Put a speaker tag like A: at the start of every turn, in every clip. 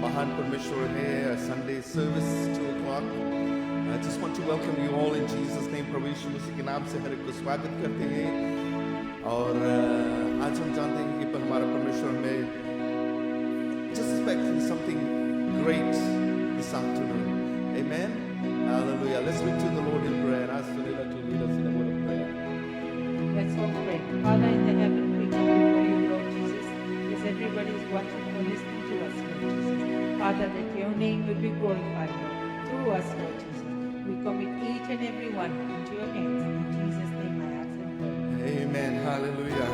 A: महान परमेश्वर है. Sunday service 2 o'clock. I just want to welcome you all in Jesus name. प्रभु यीशु मसीह के नाम से हर एक को स्वागत करते हैं. और आज हम जानते हैं कि हमारा परमेश्वर में just expecting something great this afternoon. Amen. Hallelujah. Let's look to the Lord in prayer and ask the Lord to lead us in a word of prayer.
B: Let's all pray. Father in the heaven, we come before you, Lord Jesus. As everybody is watching or listening to us, Lord Jesus. Father, that your name will be glorified, Lord, through us, Lord Jesus. We commit each and every one into your hands. In Jesus' name I ask and pray.
A: Amen. Hallelujah.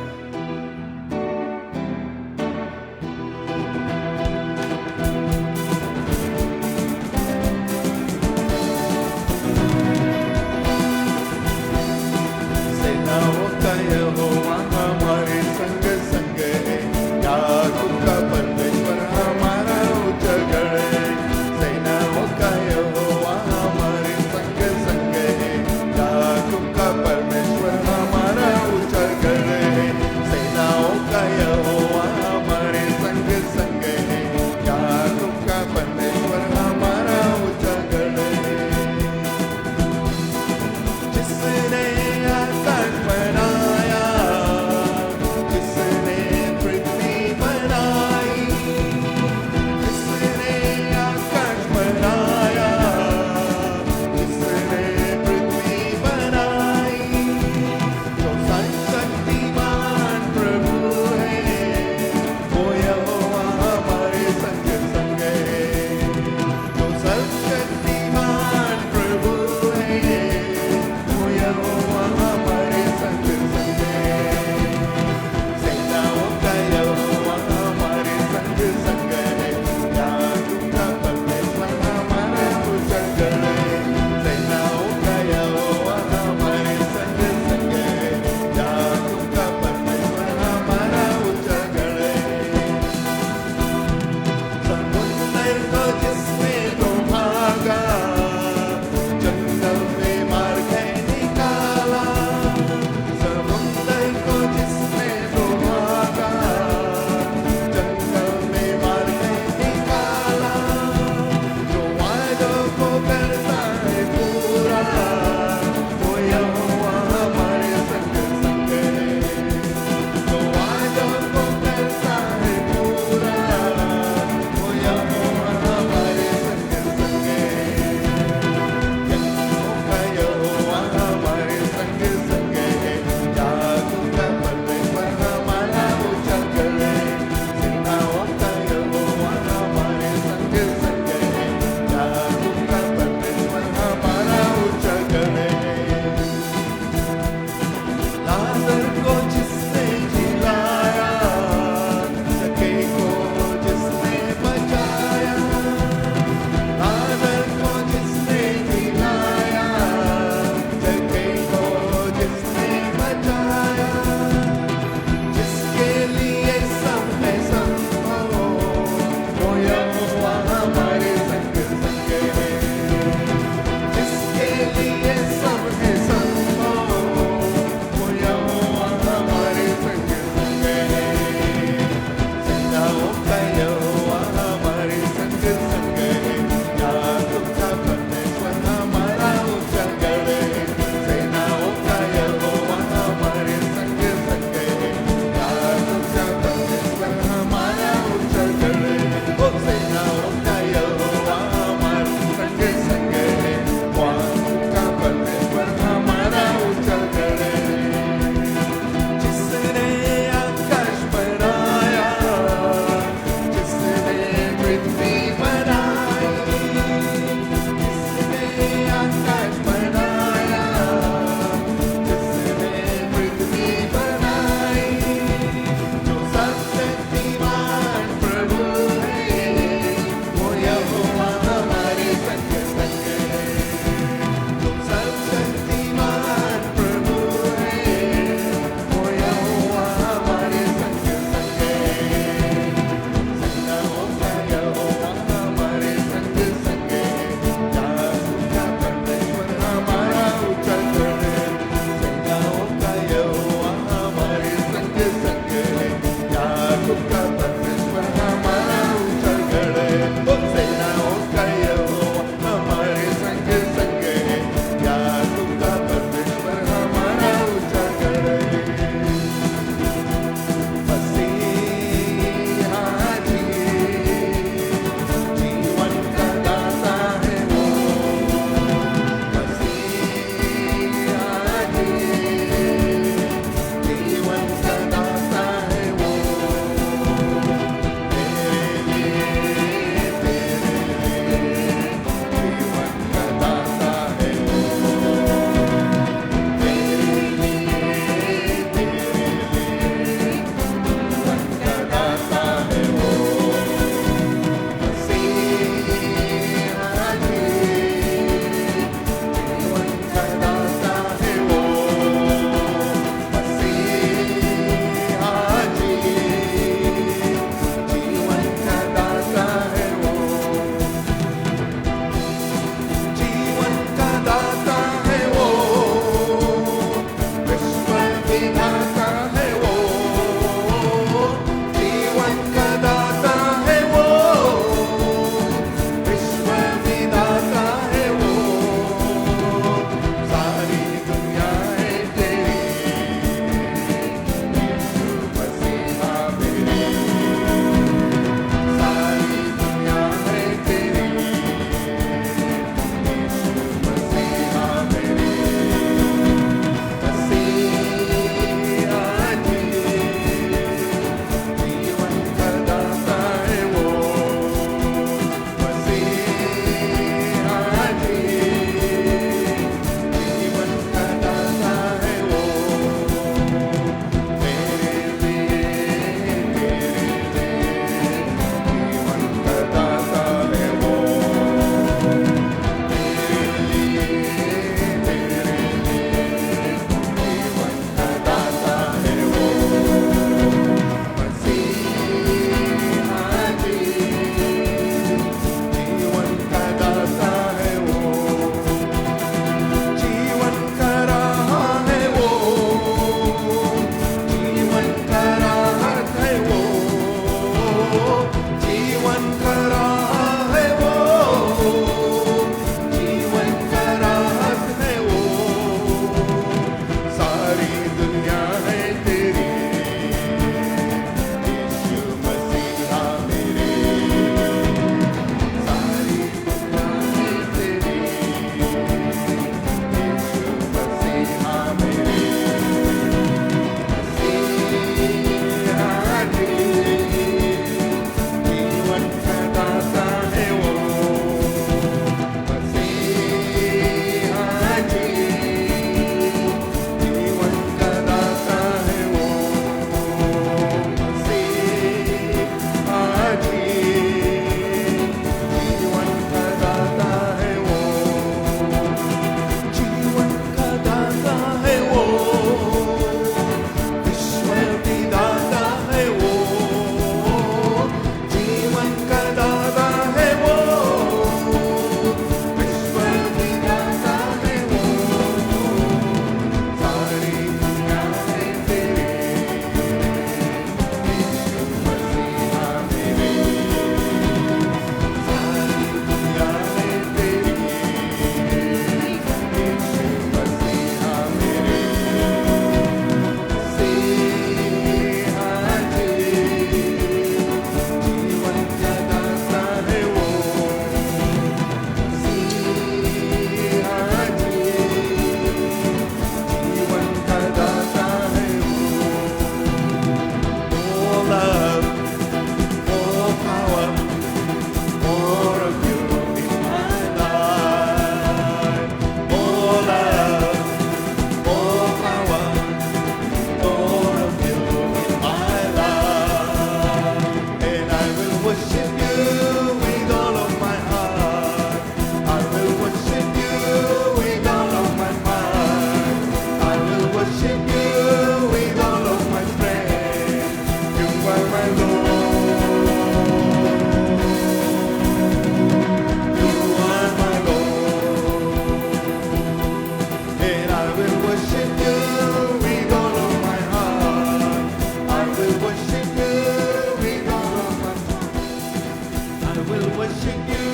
A: will worship you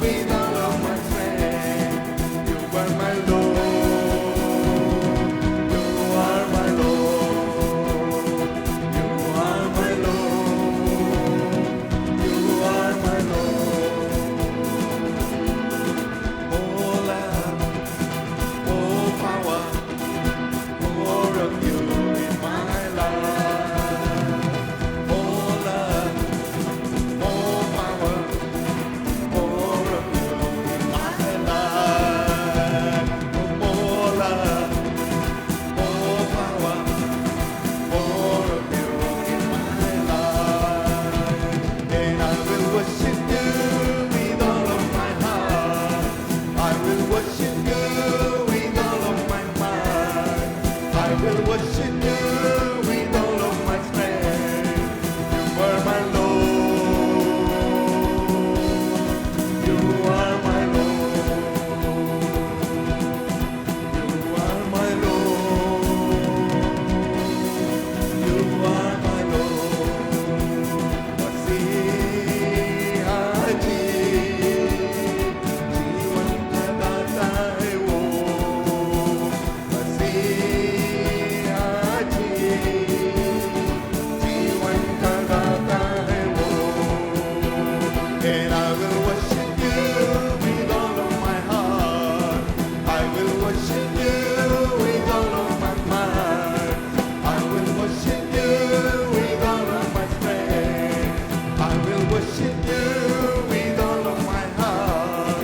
A: with all of my strength. You are my Lord. You are my Lord. You are my Lord. You are my Lord. Oh love, oh power, more of you in my life. Oh love, oh power, more of you in my life. Oh love, oh power, more of you in my life. And I will worship you with all of my heart. I will worship you with all of my mind. I will worship you with all of my strength. You are my Lord. You are my Lord. You are my Lord. You are my Lord. मसीहाजी जीवन का दाता है वो मसीहाजी जीवन का दाता है वो And I will worship you with all of my heart. I will worship you with all of my mind. I will worship you with all of my strength. I will worship you with all of my heart.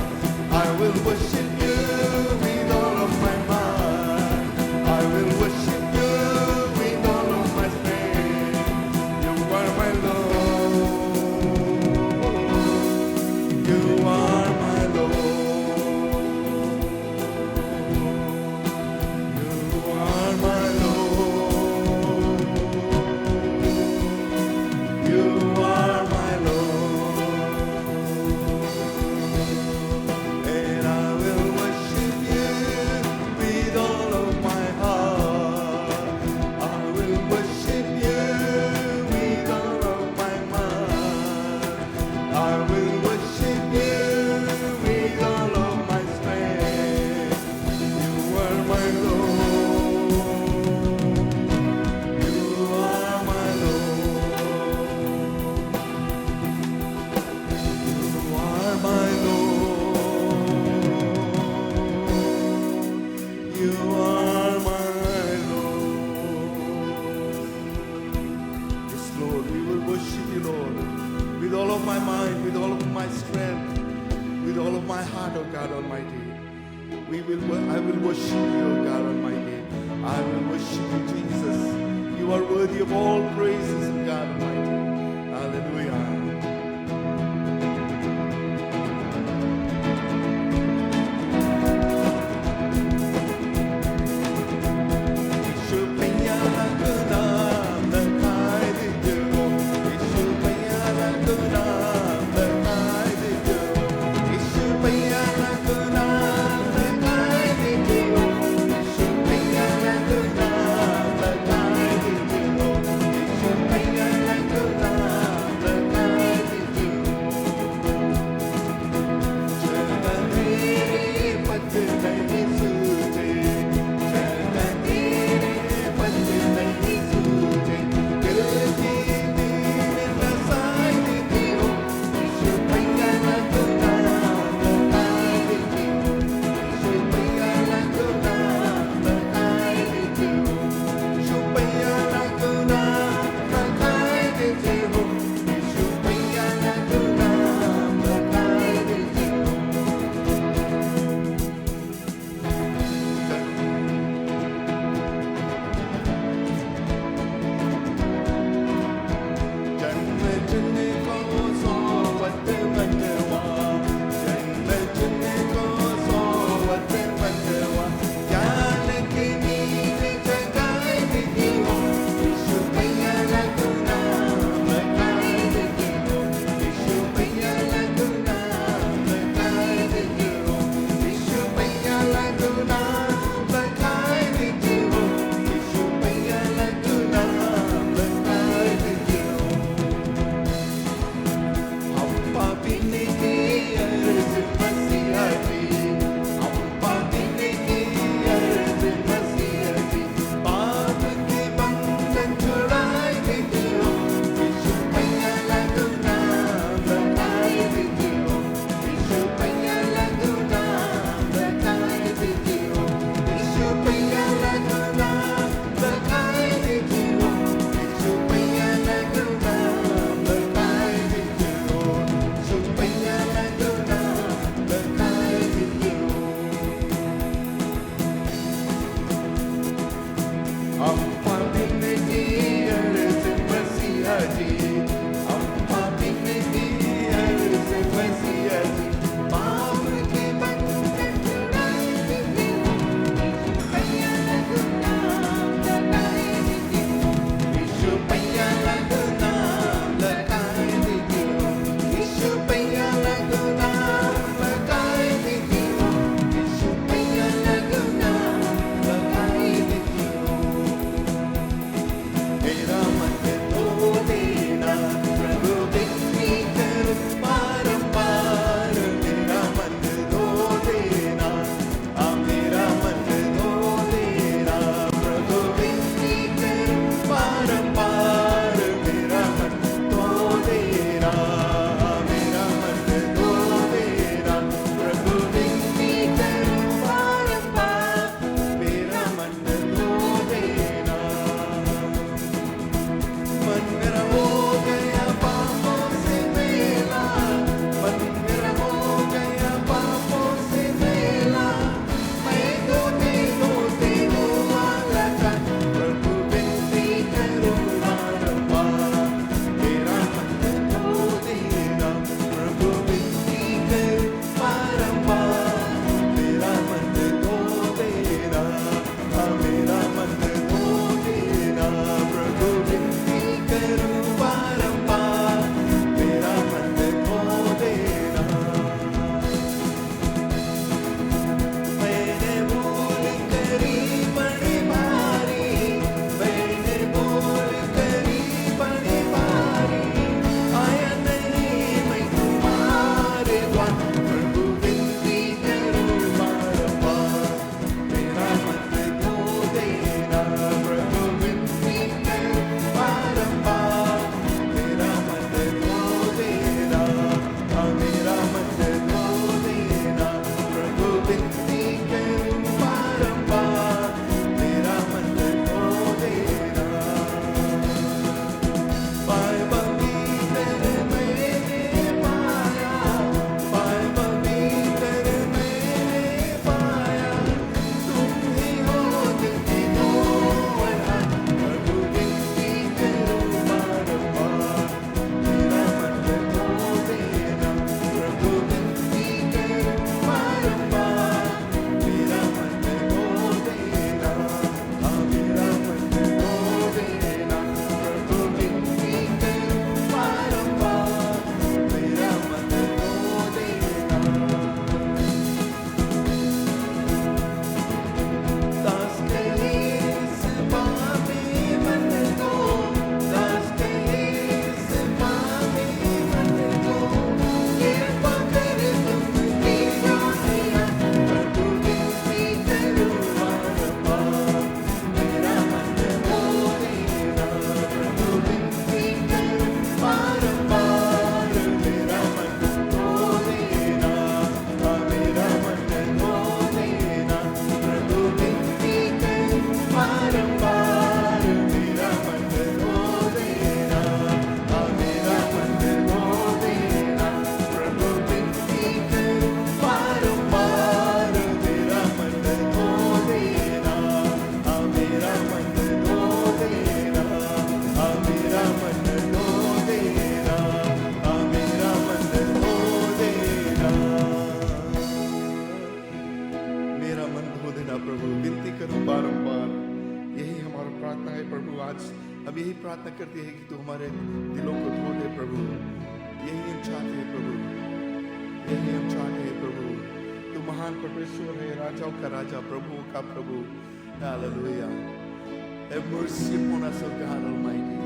A: I will worship you with all of my mind. I will worship you with all of my strength. You are my Lord. You are my Lord. You are my Lord. You are my Lord. And I will worship you with all of my heart. I will worship you with all of my mind. I will worship you with all of my strength. You are my Lord. You are my Lord. You are my Lord. You are my Lord. Yes, Lord, we will worship you, Lord, with all of my mind, with all of my strength, with all of my heart, oh God Almighty. I will worship you, oh God Almighty. I will worship you, Jesus. You are worthy of all praises, oh God Almighty. Hallelujah. यीशु मैया का नाम दिखाई दीजिए। यीशु मैया का नाम दिखाई दीजिए। यीशु मैया का नाम दिखाई दीजिए। यीशु मैया का नाम दिखाई दीजिए। यीशु मैया का नाम दिखाई प्रार्थना करते हैं कि तू हमारे दिलों को धो दे प्रभु। यही हम चाहते हैं प्रभु, यही हम चाहते हैं प्रभु। तू महान परमेश्वर है, राजाओं का राजा, प्रभुओं का प्रभु। Hallelujah. Have mercy upon us, O God Almighty.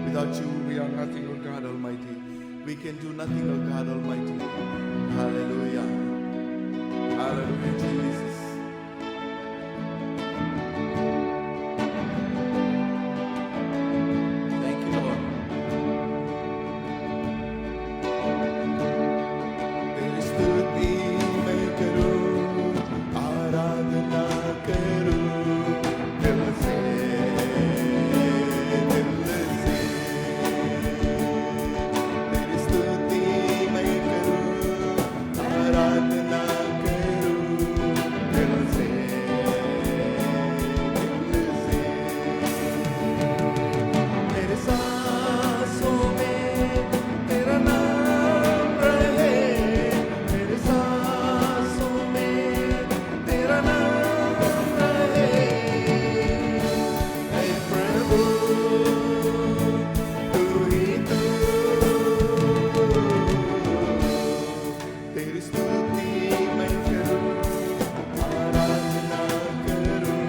A: Without you, we are nothing, O God Almighty. We can do nothing, O God Almighty. Hallelujah. Hallelujah, Jesus. Thank you, Lord. तेरी स्तुति मैं करूं, आराधना करूं दिल से, दिल से। तेरी स्तुति मैं करूं, आराधना करूं दिल से, दिल से। मेरे सांसों में तेरा नाम रहे, मेरे सांसों में तेरा नाम रहे। हे प्रभु तू ही तू, तेरी स्तुति मैं करूं, आराधना करूं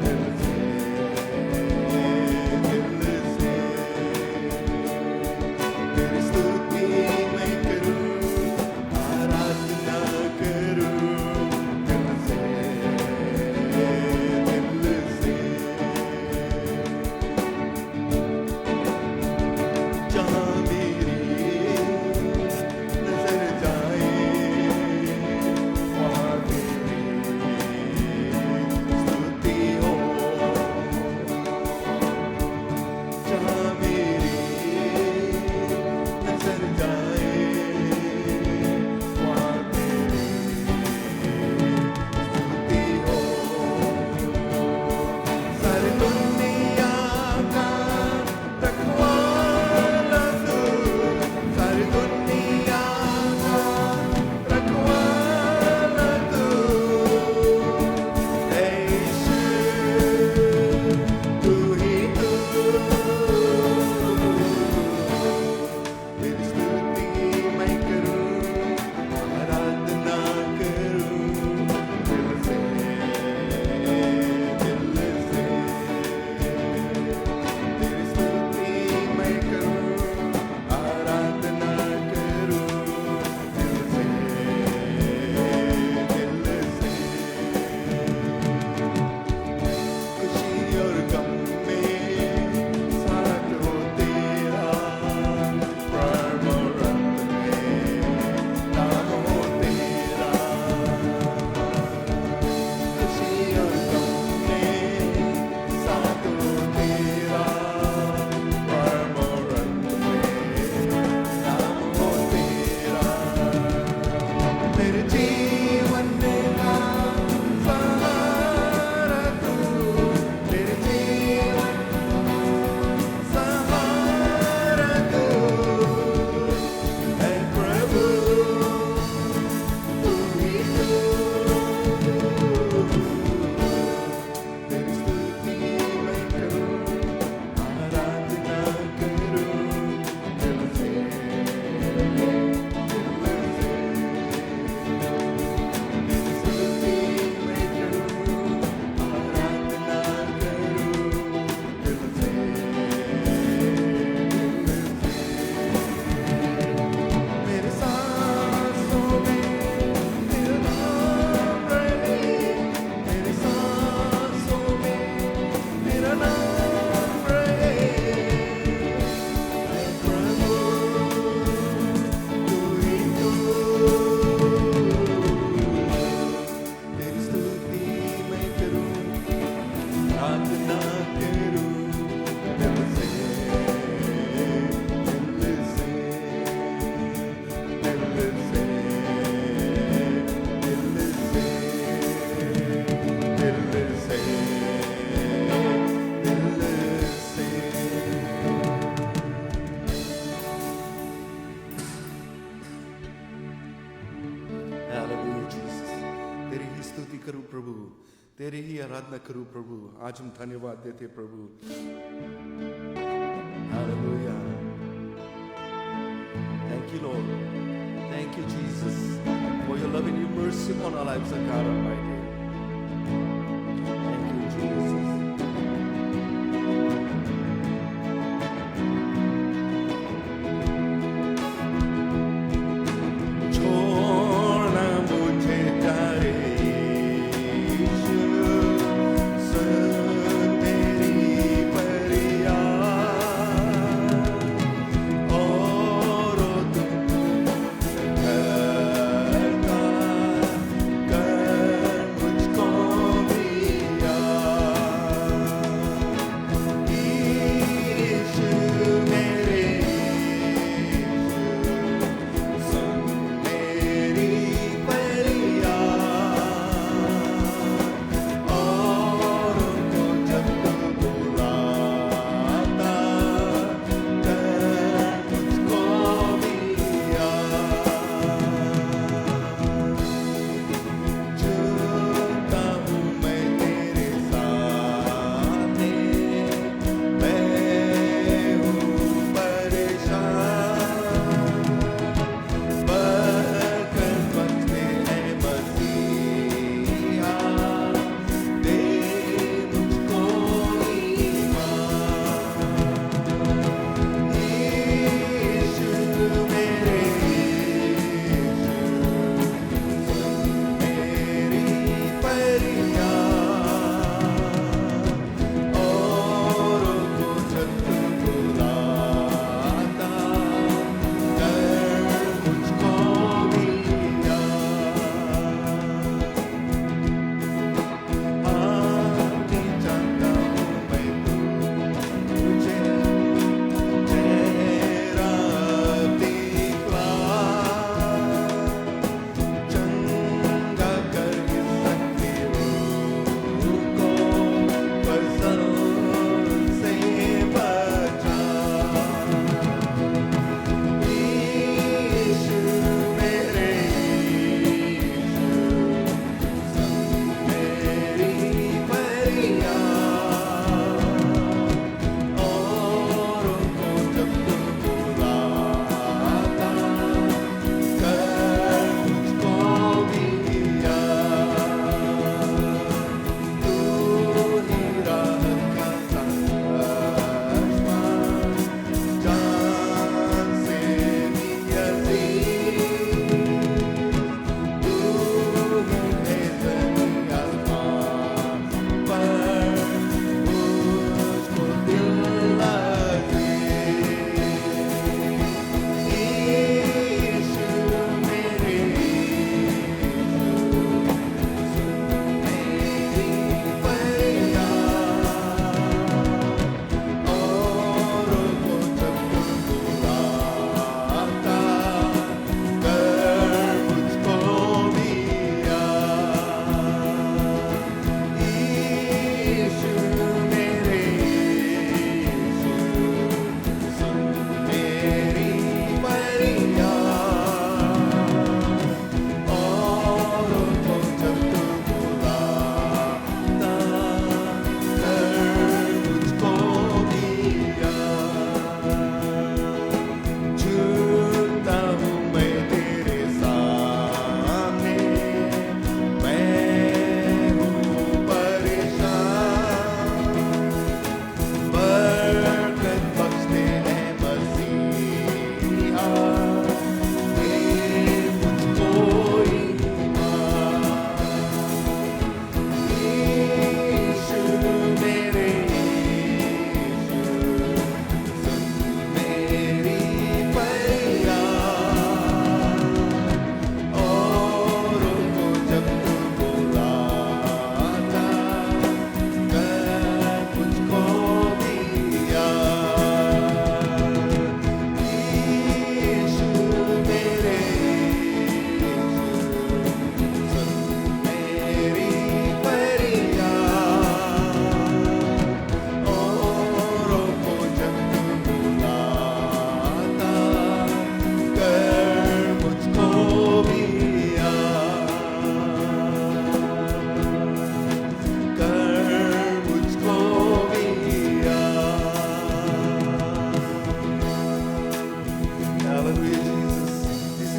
A: दिल से, दिल से। तेरी स्तुति मैं करूं, आराधना करूं दिल से, दिल से। जहाँ मेरी नजर जाए वहाँ तेरी स्तुति हो। जहाँ मेरी नजर जाए वहाँ तेरी स्तुति हो। सारी दुनिया का रखवाला तू, सारी दुनिया का रखवाला तू। हे यीशु तू ही तू, तेरी स्तुति मैं करूं, आराधना करूं दिल से, दिल से। तेरी स्तुति मैं करूं, आराधना करूं दिल से, दिल से। खुशी और गम में साथ हो तेरा, प्राण और अंत में नाम हो तेरा। खुशी और गम में साथ हो तेरा, प्राण और अंत में नाम हो तेरा। मेरे जीवन का सहारा तू, मेरे जीवन सहारा तू। हे प्रभु तू ही तू, तेरी स्तुति मैं करूं, आराधना करूं दिल से, दिल से। तेरी स्तुति मैं करूं, आराधना करूं दिल से, दिल से। मेरे सांसों में तेरा नाम रहे, मेरे सांसों में तेरा नाम रहे। हे प्रभु तू ही तू, तेरी स्तुति मैं करूं, आराधना करूं दिल से, दिल से, दिल से, दिल से, दिल से, दिल से। Hallelujah, Jesus. तेरी ही स्तुति करूं प्रभु, तेरी ही आराधना करूं प्रभु। आज हम धन्यवाद देते प्रभु। Hallelujah. Thank you, Lord. Thank you, Jesus, for your love and your mercy upon our lives, O God Almighty. Thank you, Jesus. छोड़ना मुझे करे यीशु, सुन तेरी फरियाद और तू करता कर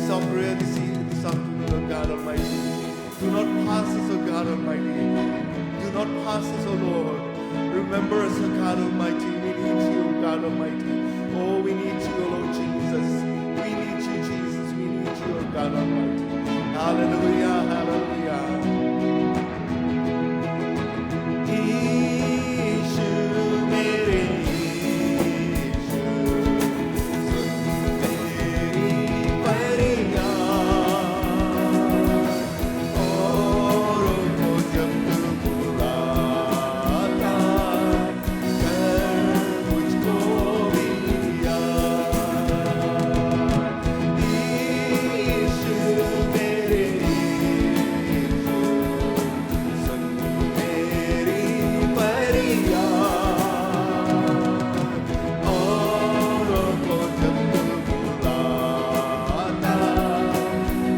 A: is our prayer this afternoon, O God Almighty. Do not pass us, O God Almighty. Do not pass us, O Lord. Remember us, O God Almighty. We need you, O God Almighty. Oh, we need you, O Lord Jesus. We need you, Jesus. We need you, O God Almighty. Hallelujah, hallelujah. Yeshu mere Yeshu, sun teri pariyan, औरों को जब तू बुलाता, कर मुझको भी याद। यीशु मेरे यीशु, सुन मेरी फरियाद, औरों को जब तू बुलाता,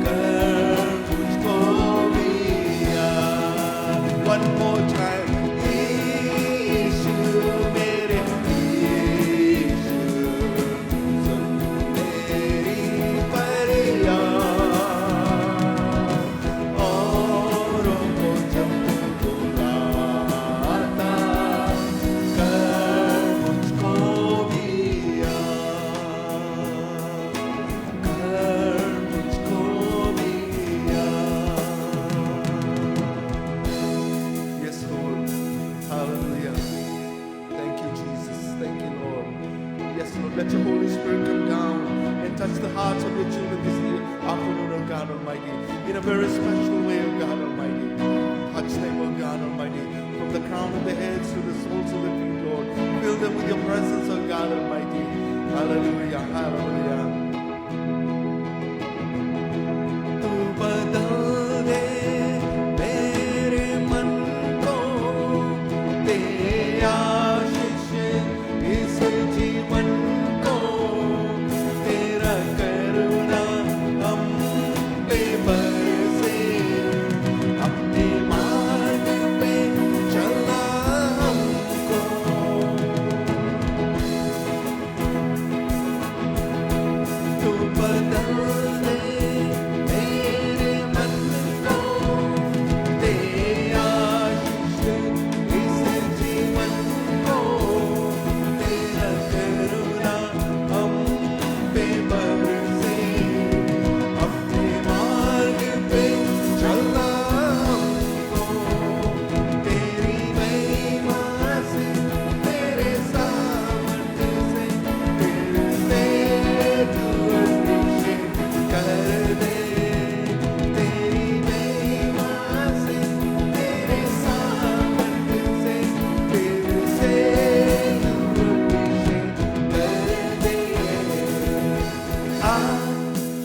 A: कर मुझको भी याद। One more time. यीशु मेरे यीशु, सुन मेरी फरियाद, औरों को जब तू बुलाता, कर मुझको भी याद, कर मुझको भी याद। Yes, Lord. Hallelujah. Thank you, Jesus. Thank you, Lord. Yes, Lord. Let your Holy Spirit come down and touch the hearts of your children this afternoon, O God Almighty, in a very special way, O God Almighty. Touch them, O God Almighty, from the crown of their heads to the soles of their feet, Lord. Fill them with your presence, O God Almighty. Hallelujah. Hallelujah. तू बदल दे मेरे मन को, तेरे आशीष इस जीवन को, तेरा करुणा हम पे बरसे, अपने मार्ग पे चला हमको। तू बदल दे मेरे मन को, तेरे आशीष इस जीवन को, तेरा करुणा हम पे बरसे, अपने मार्ग पे चला हमको। तेरी महिमा से, तेरे सामर्थ्य से, तेरे से तू अभिषेक कर दे। तेरी महिमा से, तेरे सामर्थ्य से, तेरे से तू अभिषेक कर दे। आ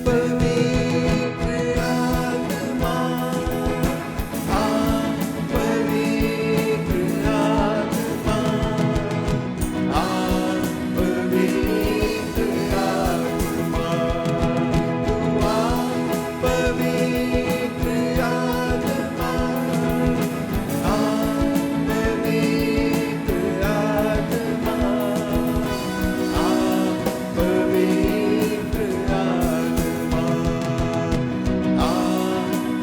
A: पवित्र आत्मा, आ पवित्र आत्मा, आ पवित्र आत्मा, तू आ पवित्र आत्मा, आ पवित्र आत्मा, आ पवित्र आत्मा, आ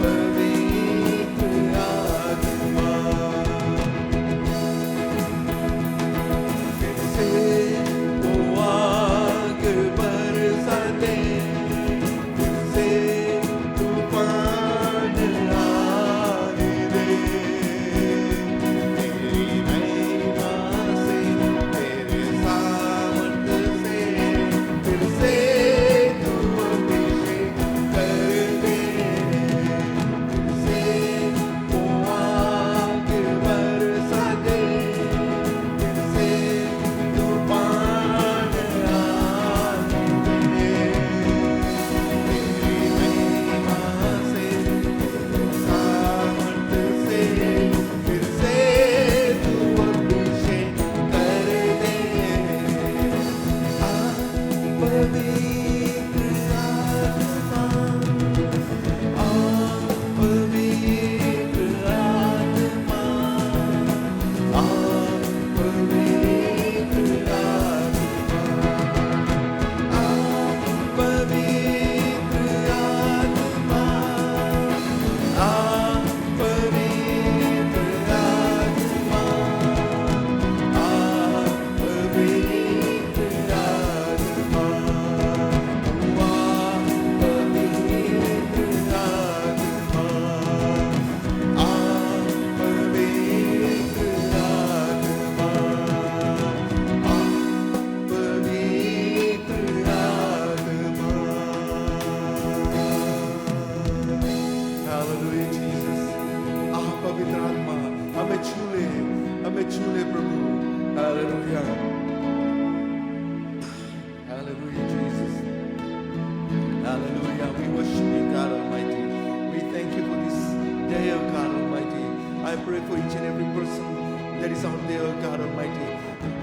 A: पवित्र आत्मा। फिर से वो आग बरसा दे, फिर से तूफान आने दे। तेरी महिमा से, तेरे सामर्थ्य से, फिर से तू अभिषेक कर दे। फिर से वो आग बरसा दे, फिर से तूफान आने दे। तेरी महिमा Hallelujah. Hallelujah, Jesus. Hallelujah. We worship you, God Almighty. We thank you for this day, oh God Almighty. I pray for each and every person that is out there, oh God Almighty.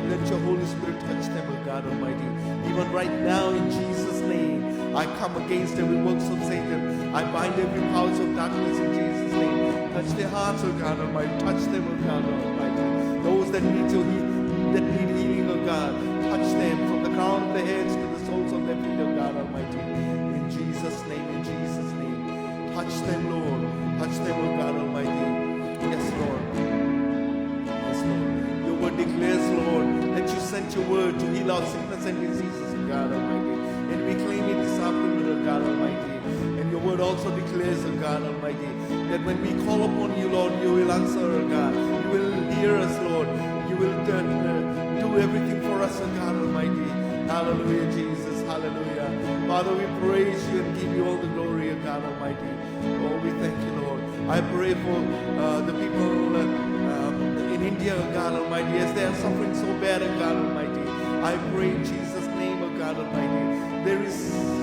A: Let your Holy Spirit touch them, oh God Almighty. Even right now, in Jesus' name, I come against every works of Satan. I bind every powers of darkness in Jesus' name. Touch their hearts, oh God Almighty. Touch them, oh God Almighty. Those that need healing, oh God, touch them from the crown of their heads to the soles of their feet, oh God Almighty. In Jesus' name, in Jesus' name. Touch them, Lord. Touch them, oh God Almighty. Yes, Lord. Yes, Lord. Your word declares, Lord, that you sent your word to heal our sickness and diseases, oh God Almighty. And we claim it this afternoon, oh God Almighty. And your word also declares, oh God Almighty, that when we call upon you, Lord, you will answer, oh God. You will hear us, Lord. You will do everything for us, oh God Almighty. Hallelujah, Jesus. Hallelujah. Father, we praise you and give you all the glory, oh God Almighty. Oh, we thank you, Lord. I pray for the people in India, oh God Almighty, as they are suffering so bad, oh God Almighty. I pray in Jesus' name, oh God Almighty. There is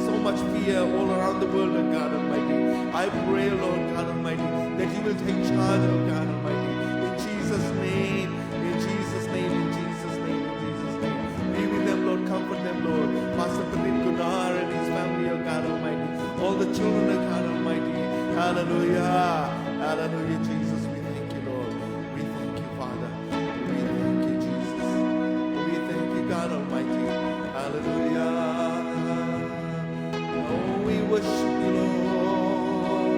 A: so much fear all around the world, oh God Almighty. I pray, Lord God Almighty, that you will take charge, oh God Almighty. In Jesus' name, in Jesus' name, in Jesus' name, in Jesus' name. Be with them, Lord. Comfort them, Lord. Pastor Pradeep Kunar and his family, oh God Almighty. All the children, oh God Almighty. Hallelujah. Hallelujah, Jesus. We thank you, Lord. We thank you, Father. We thank you, Jesus. We thank you, God Almighty. Hallelujah. Oh, we worship you, Lord.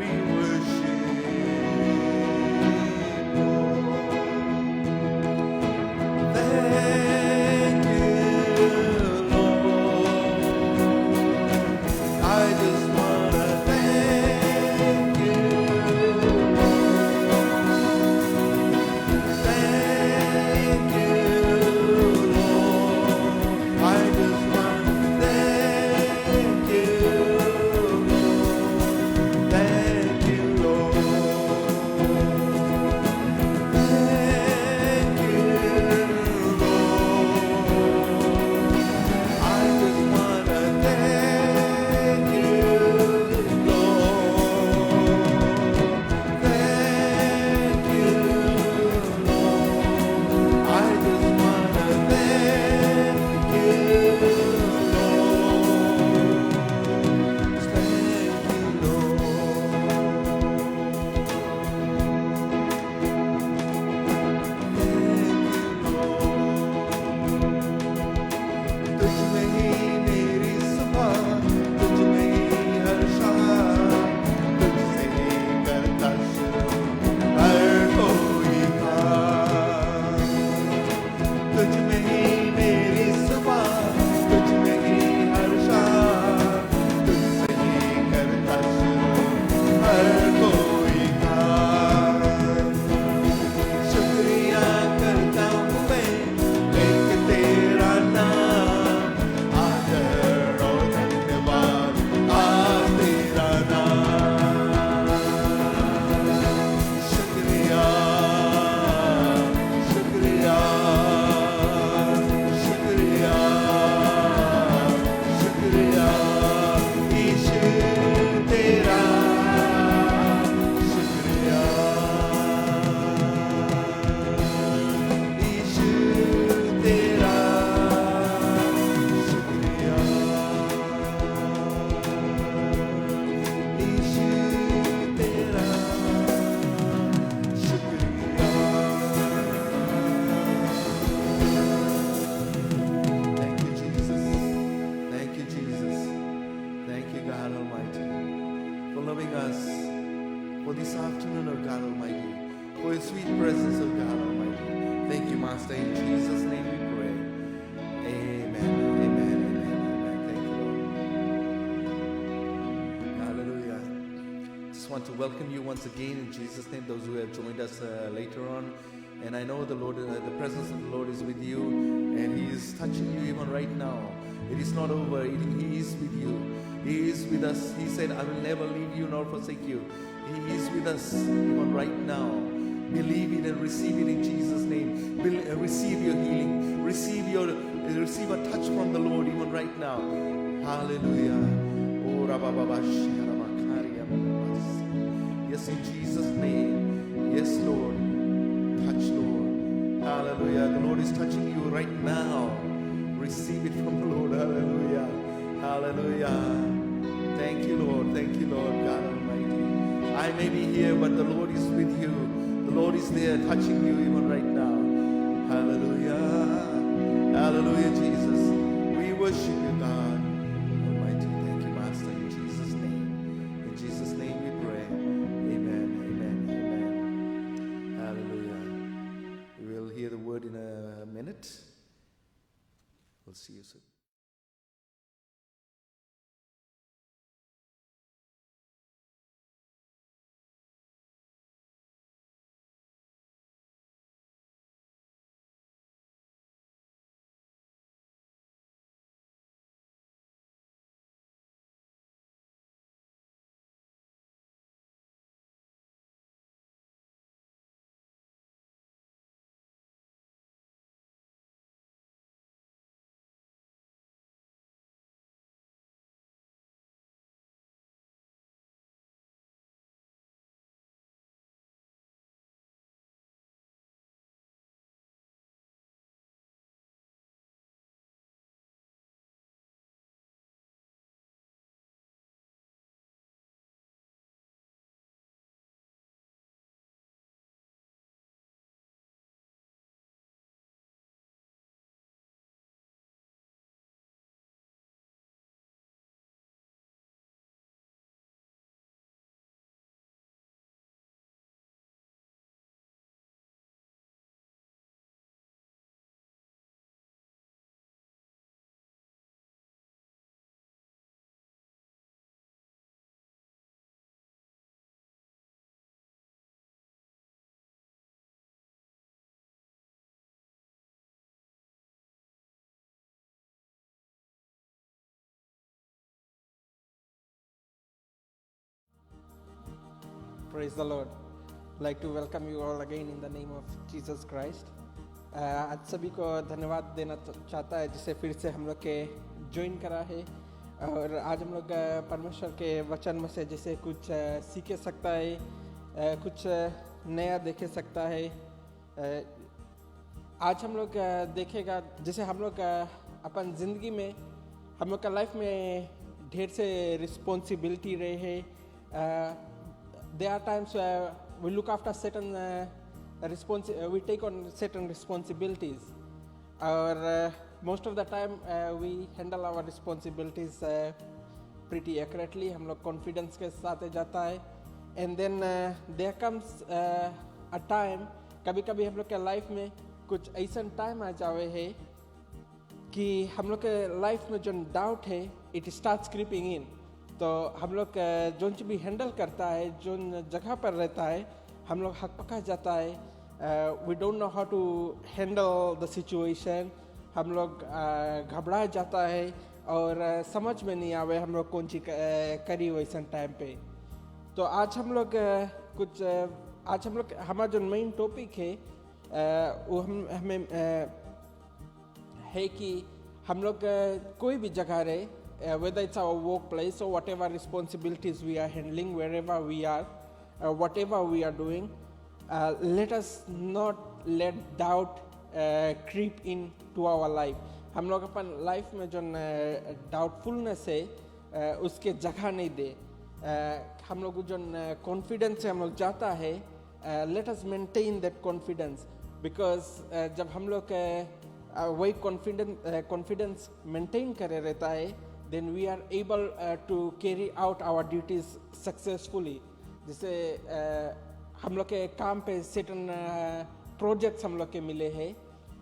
A: We worship you, Lord. Thank you, Lord. I just want to thank you, Lord. Thank you, Lord. I just want to thank you, Lord. Thank you, Lord. Thank you, Lord. I just want to thank you, Lord. Thank you, Lord. I just want to thank you, Lord. Thank you, तुझ में ही मेरी सुबह, तुझ में ही हर शाम, तुझसे ही करता शुरू हर कोई काम। तुझ में ही मेरी सुबह, तुझ में ही हर शाम, तुझसे ही करता शुरू हर कोई काम। शुक्रिया करता हूँ मैं एक तेरा नाम, आदर और धन्यवाद आज तेरा नाम। शुक्रिया, शुक्रिया, शुक्रिया, शुक्रिया ईशु तेरा, शुक्रिया ईशु तेरा, शुक्रिया ईशु तेरा, शुक्रिया। Thank you, Jesus. Thank you, Jesus. Thank you, God Almighty, for loving us, for this afternoon, oh God Almighty, for your sweet presence, oh God Almighty. Thank you, Master. In Jesus' name we pray. Amen. Amen. Amen. Amen. Thank you, Lord. Hallelujah. Just want to welcome you once again in Jesus' name, those who have joined us later on. And I know the Lord, the presence of the Lord is with you, and He is touching you even right now. It is not over. He is with you. He is with us. He said, I will never leave you nor forsake you. He is with us even right now. Believe it and receive it in Jesus' name. Receive your healing. Receive a touch from the Lord even right now. Hallelujah. Oh, yes, in Jesus' name. Yes, Lord. Touch, Lord. Hallelujah. The Lord is touching you right now. Receive it from the Lord. Hallelujah. Hallelujah. Thank you, Lord. Thank you, Lord God Almighty. I may be here, but the Lord is with you. The Lord is there touching you even right now. Hallelujah. Hallelujah, Jesus. We worship you, God Almighty. Thank you, Master, in Jesus' name. In Jesus' name we pray. Amen, amen, amen. Hallelujah. We will hear the word in a minute. We'll see you soon.
C: Praise the Lord. I'd like to welcome you all again in the name of Jesus Christ. आज सभी को धन्यवाद देना चाहता है जिसे फिर से हम लोग के ज्वाइन करा है और आज हम लोग परमेश्वर के वचन में से जैसे कुछ सीख सकता है, कुछ नया देख सकता है। आज हम लोग देखेगा जैसे हम लोग अपन ज़िंदगी में हम लोग का लाइफ में ढेर से रिस्पॉन्सिबिलिटी रहे हैं। There are times where we look after certain we take on certain responsibilities, or most of the time we handle our responsibilities pretty accurately. हम लोग confidence के साथ जाता है, and then there comes a time कभी-कभी हम लोग के life में कुछ ऐसा time आ जावे है कि हम लोग के life में जो doubt है it starts creeping in. तो हम लोग जो भी हैंडल करता है, जो जगह पर रहता है, हम लोग हक पका जाता है। We don't know how to handle the situation. हम लोग घबरा जाता है और समझ में नहीं आवे हम लोग कौन सी करी वैसा टाइम पे। तो आज हम लोग हमारा जो मेन टॉपिक है वो हमें है कि हम लोग कोई भी जगह रहे, whether it's our workplace or whatever responsibilities we are handling, wherever we are, whatever we are doing, let us not let doubt creep into our life. हम लोग अपन लाइफ में जो डाउटफुलनेस है उसके जगह नहीं दे। हम लोग जो कॉन्फिडेंस से हम लोग जाता है, let us maintain that confidence, because जब हम लोग वही कॉन्फिडेंस मेंटेन करे रहता है, then we are able to carry out our duties successfully. जैसे हम लोग के काम पे certain projects हम लोग के मिले हैं,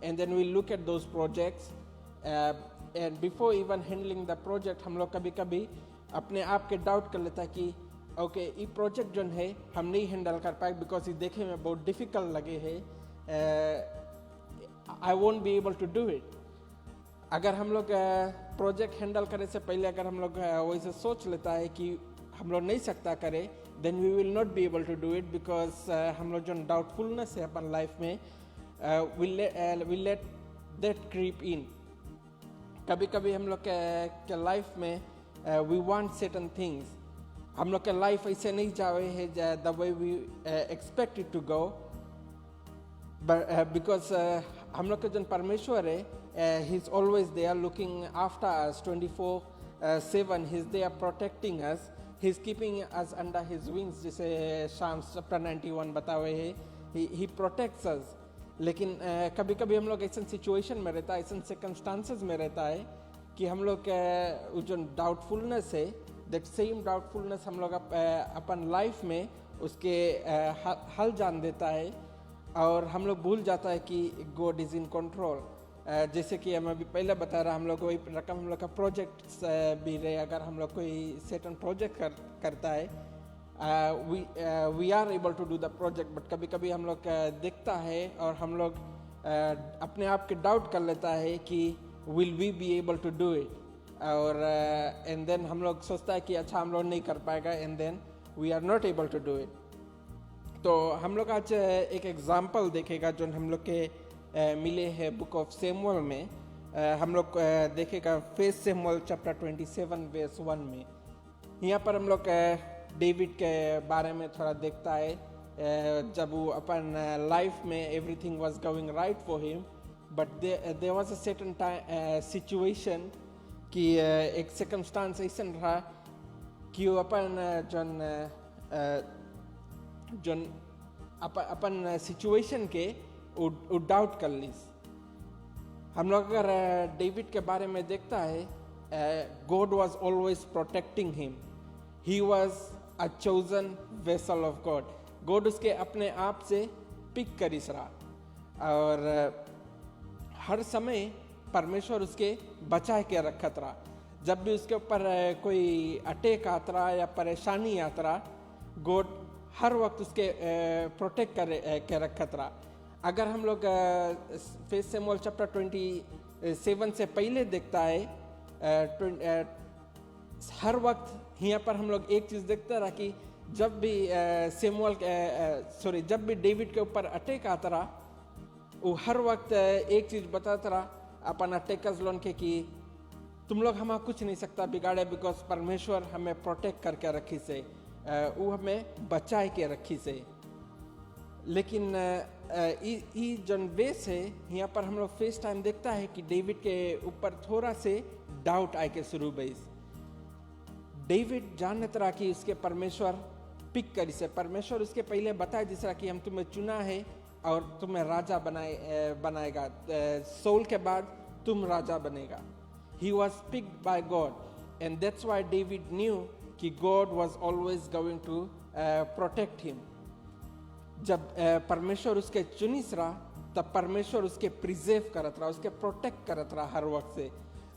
C: and then we look at those projects, and before even handling the project हम लोग कभी-कभी अपने आप के डाउट कर लेता है कि ओके ये प्रोजेक्ट जो है हम नहीं हैंडल कर पाए बिकॉज ये देखे में बहुत डिफ़िकल्ट लगे है, I won't be able to do it. अगर हम लोग प्रोजेक्ट हैंडल करने से पहले अगर हम लोग वैसे सोच लेता है कि हम लोग नहीं सकता करे, then we will not be able to do it because हम लोग जो डाउटफुलनेस है अपन लाइफ में we let that creep in. कभी कभी हम लोग के लाइफ में we want certain things. हम लोग के लाइफ ऐसे नहीं जावे है the way we expect it to go, but because हम लोग के जो परमेश्वर है he's always there looking after us 24/7. he's there protecting us, he's keeping us under his wings, जैसे Psalms chapter 91 बतावे है he protects us. लेकिन कभी कभी हम लोग ऐसे सिचुएशन में रहता है, ऐसे सर्कमस्टांसेस में रहता है कि हम लोग जो डाउटफुलनेस है दैट सेम डाउटफुलनेस हम लोग अपन लाइफ में उसके हल जान देता है और हम लोग भूल जाता है कि गॉड इज़ इन कंट्रोल. जैसे कि हम अभी पहले बता रहा, हम लोग वही रकम हम लोग का प्रोजेक्ट भी रहे, अगर हम लोग कोई सर्टेन प्रोजेक्ट करता है we are able to do the project, but कभी कभी हम लोग देखता है और हम लोग अपने आप के डाउट कर लेता है कि will we be able to do it, और एंड देन हम लोग सोचता है कि अच्छा हम लोग नहीं कर पाएगा, and then we are not able to do it. तो हम लोग आज एक एग्जाम्पल देखेगा जो हम लोग के मिले हैं बुक ऑफ सैमुअल में. हम लोग देखेगा फर्स्ट सैमुअल चैप्टर 27 वर्स 1 में. यहाँ पर हम लोग डेविड के बारे में थोड़ा देखता है जब वो अपन लाइफ में everything was going right for him, but there was a certain situation कि एक सर्कमस्टांस ऐसा रहा कि वो अपन जन अपन सिचुएशन के डाउट कर ली. हम लोग अगर डेविड के बारे में देखता है, God was always protecting him, he was a chosen vessel of God. God उसके अपने आप से पिक करिस रहा और हर समय परमेश्वर उसके बचा के रखत रहा. जब भी उसके ऊपर कोई अटैक आता रहा या परेशानी आता रहा, गॉड हर वक्त उसके प्रोटेक्ट के रखत रहा. अगर हम लोग फर्स्ट सैमुअल चैप्टर 27 से पहले देखता है, हर वक्त यहाँ पर हम लोग एक चीज़ देखते रहा कि जब भी जब भी डेविड के ऊपर अटैक आता रहा, वो हर वक्त एक चीज़ बताता रहा अपन अटैकर्स लोन के कि तुम लोग हमें कुछ नहीं सकता बिगाड़े, बिकॉज परमेश्वर हमें प्रोटेक्ट करके रखी से, वो हमें बचाए के रखी से. लेकिन जन वेस है यहाँ पर हम लोग फर्स्ट टाइम देखता है कि डेविड के ऊपर थोड़ा से डाउट आए के शुरू भई. डेविड जानत रहा कि उसके परमेश्वर पिक करी से, परमेश्वर उसके पहले बताए जिस तरह कि हम तुम्हें चुना है और तुम्हें राजा बनाएगा, सौल के बाद तुम राजा बनेगा. He was picked by God, and that's why David knew कि God was always going to protect him. जब परमेश्वर उसके चुनिस रहा, तब परमेश्वर उसके प्रिजर्व करत रहा, उसके प्रोटेक्ट करत रहा हर वक्त से.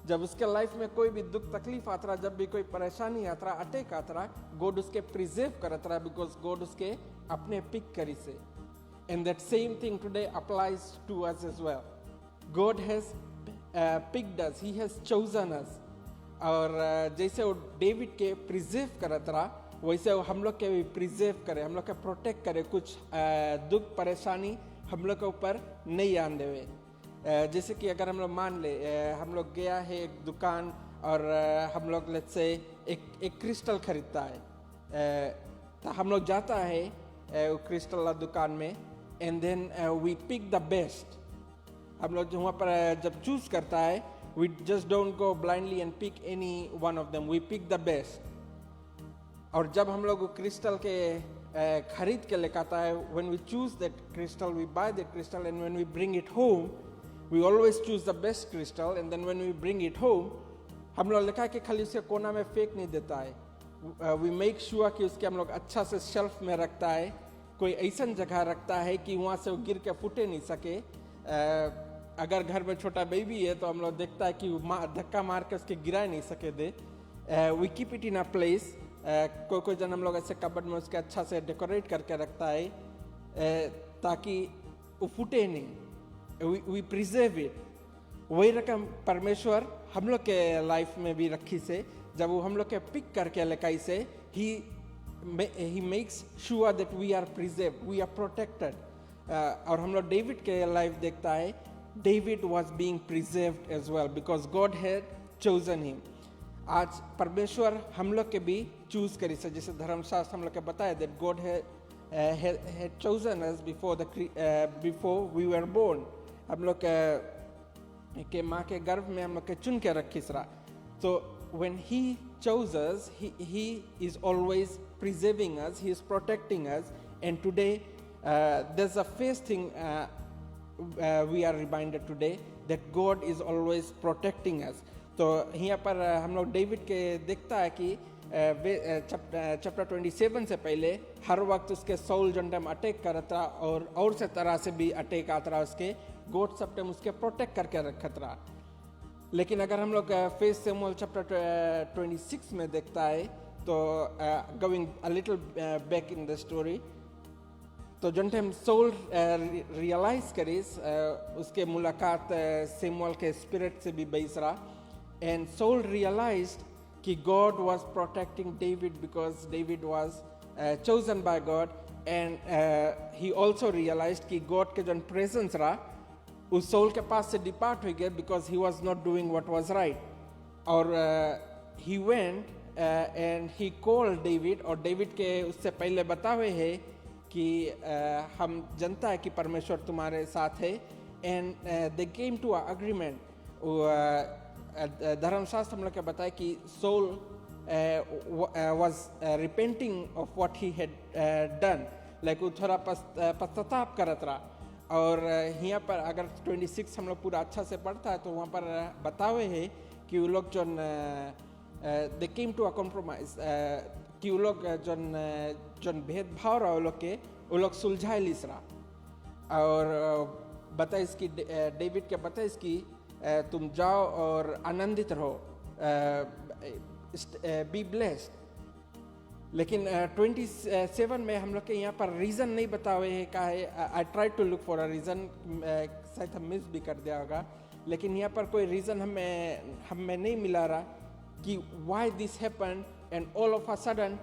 C: जब उसके लाइफ में कोई भी दुख तकलीफ आता रहा, जब भी कोई परेशानी आता रहा, अटैक आता रहा, गॉड उसके प्रिजर्व करत रहा, बिकॉज गॉड उसके अपने पिक करी से. And that same thing today applies to us as well. God has picked us, He has chosen us. और जैसे वो डेविड के प्रिजर्व करत रहा, वैसे वो हम लोग के भी प्रिजर्व करे, हम लोग के प्रोटेक्ट करे, कुछ दुख परेशानी हम लोग के ऊपर नहीं आने देवे. जैसे कि अगर हम लोग मान ले हम लोग गया है एक दुकान और हम लोग लेट्स से एक क्रिस्टल खरीदता है, तो हम लोग जाता है वो क्रिस्टल वाला दुकान में, and then we pick the best. हम लोग जो वहाँ पर जब चूज करता है, we just don't go blindly and pick any one of them, we pick the best. और जब हम लोग क्रिस्टल के खरीद के लेकर आता है, when we choose that crystal, we buy that crystal, and when we bring it home, we always choose the best crystal, and then when we bring it home, हम लोग लिखा कि खाली उसके कोना में फेंक नहीं देता है. वी मेक श्योर कि उसके हम लोग अच्छा से शेल्फ में रखता है, कोई ऐसा जगह रखता है कि वहाँ से वो गिर के फूटे नहीं सके. अगर घर में छोटा बेबी है तो हम लोग देखता है कि धक्का मार के उसके गिरा नहीं सके दे. We keep it in a place. कोई जन हम लोग ऐसे कबर्ड में उसके अच्छा से डेकोरेट करके रखता है ताकि वो फूटे नहीं. We preserve it. वही रकम परमेश्वर हम लोग के लाइफ में भी रखी से, जब वो हम लोग के पिक करके लेकाई से he makes sure that we are preserved, we are protected. और हम लोग डेविड के लाइफ देखता है, David was being preserved as well because God had chosen him. आज परमेश्वर हम लोग के भी चूज करी से, जैसे धर्मशास्त्र हम लोग के बताया that God had chosen us before we were born. हम लोग के माँ के गर्भ में हम लोग के चुन के रखी सरा. So when he chose us, he is always preserving us, he is protecting us. And today there's a first thing we are reminded today that God is always protecting us. तो यहाँ पर हम लोग डेविड के देखता है कि chapter 27 से पहले हर वक्त उसके सौल जन अटैक करता रहा और से तरह से भी अटैक आता रहा, उसके गॉड सब टाइम उसके प्रोटेक्ट करके रखता रहा. लेकिन अगर हम लोग फर्स्ट शमूएल चैप्टर 26 में देखता है तो going a little back in the story, तो जन टाइम सोल रियलाइज करीस उसके मुलाकात शमूएल के स्पिरिट से भी बैस रहा. And Saul realized that God was protecting David because David was chosen by God, and he also realized that God के जो presence रहा उस Saul के पास से depart हो गया because he was not doing what was right. और he went and he called David, और David के उससे पहले बता हुए है कि हम जानता है कि परमेश्वर तुम्हारे साथ है. And they came to an agreement. धर्मशास्त्र हम लोग के बताया कि Saul was repenting of what he had done, like वो थोड़ा पश्चाताप करत रहा. और यहाँ पर अगर 26 हम लोग पूरा अच्छा से पढ़ता है तो वहाँ पर बतावे है कि वो लोग they came to a compromise, कि वो लोग जोन भेदभाव रहा वो लोग सुलझाए लिस रहा. और बता इसकी डेविड के बता इसकी तुम जाओ और आनंदित रहो, बी ब्लेस्ड. लेकिन 27 में हम लोग के यहाँ पर रीज़न नहीं बताए है का है. I try to look for a reason, शायद हम मिस भी कर दिया होगा, लेकिन यहाँ पर कोई रीज़न हमें नहीं मिला रहा कि why this happened, and all of a sudden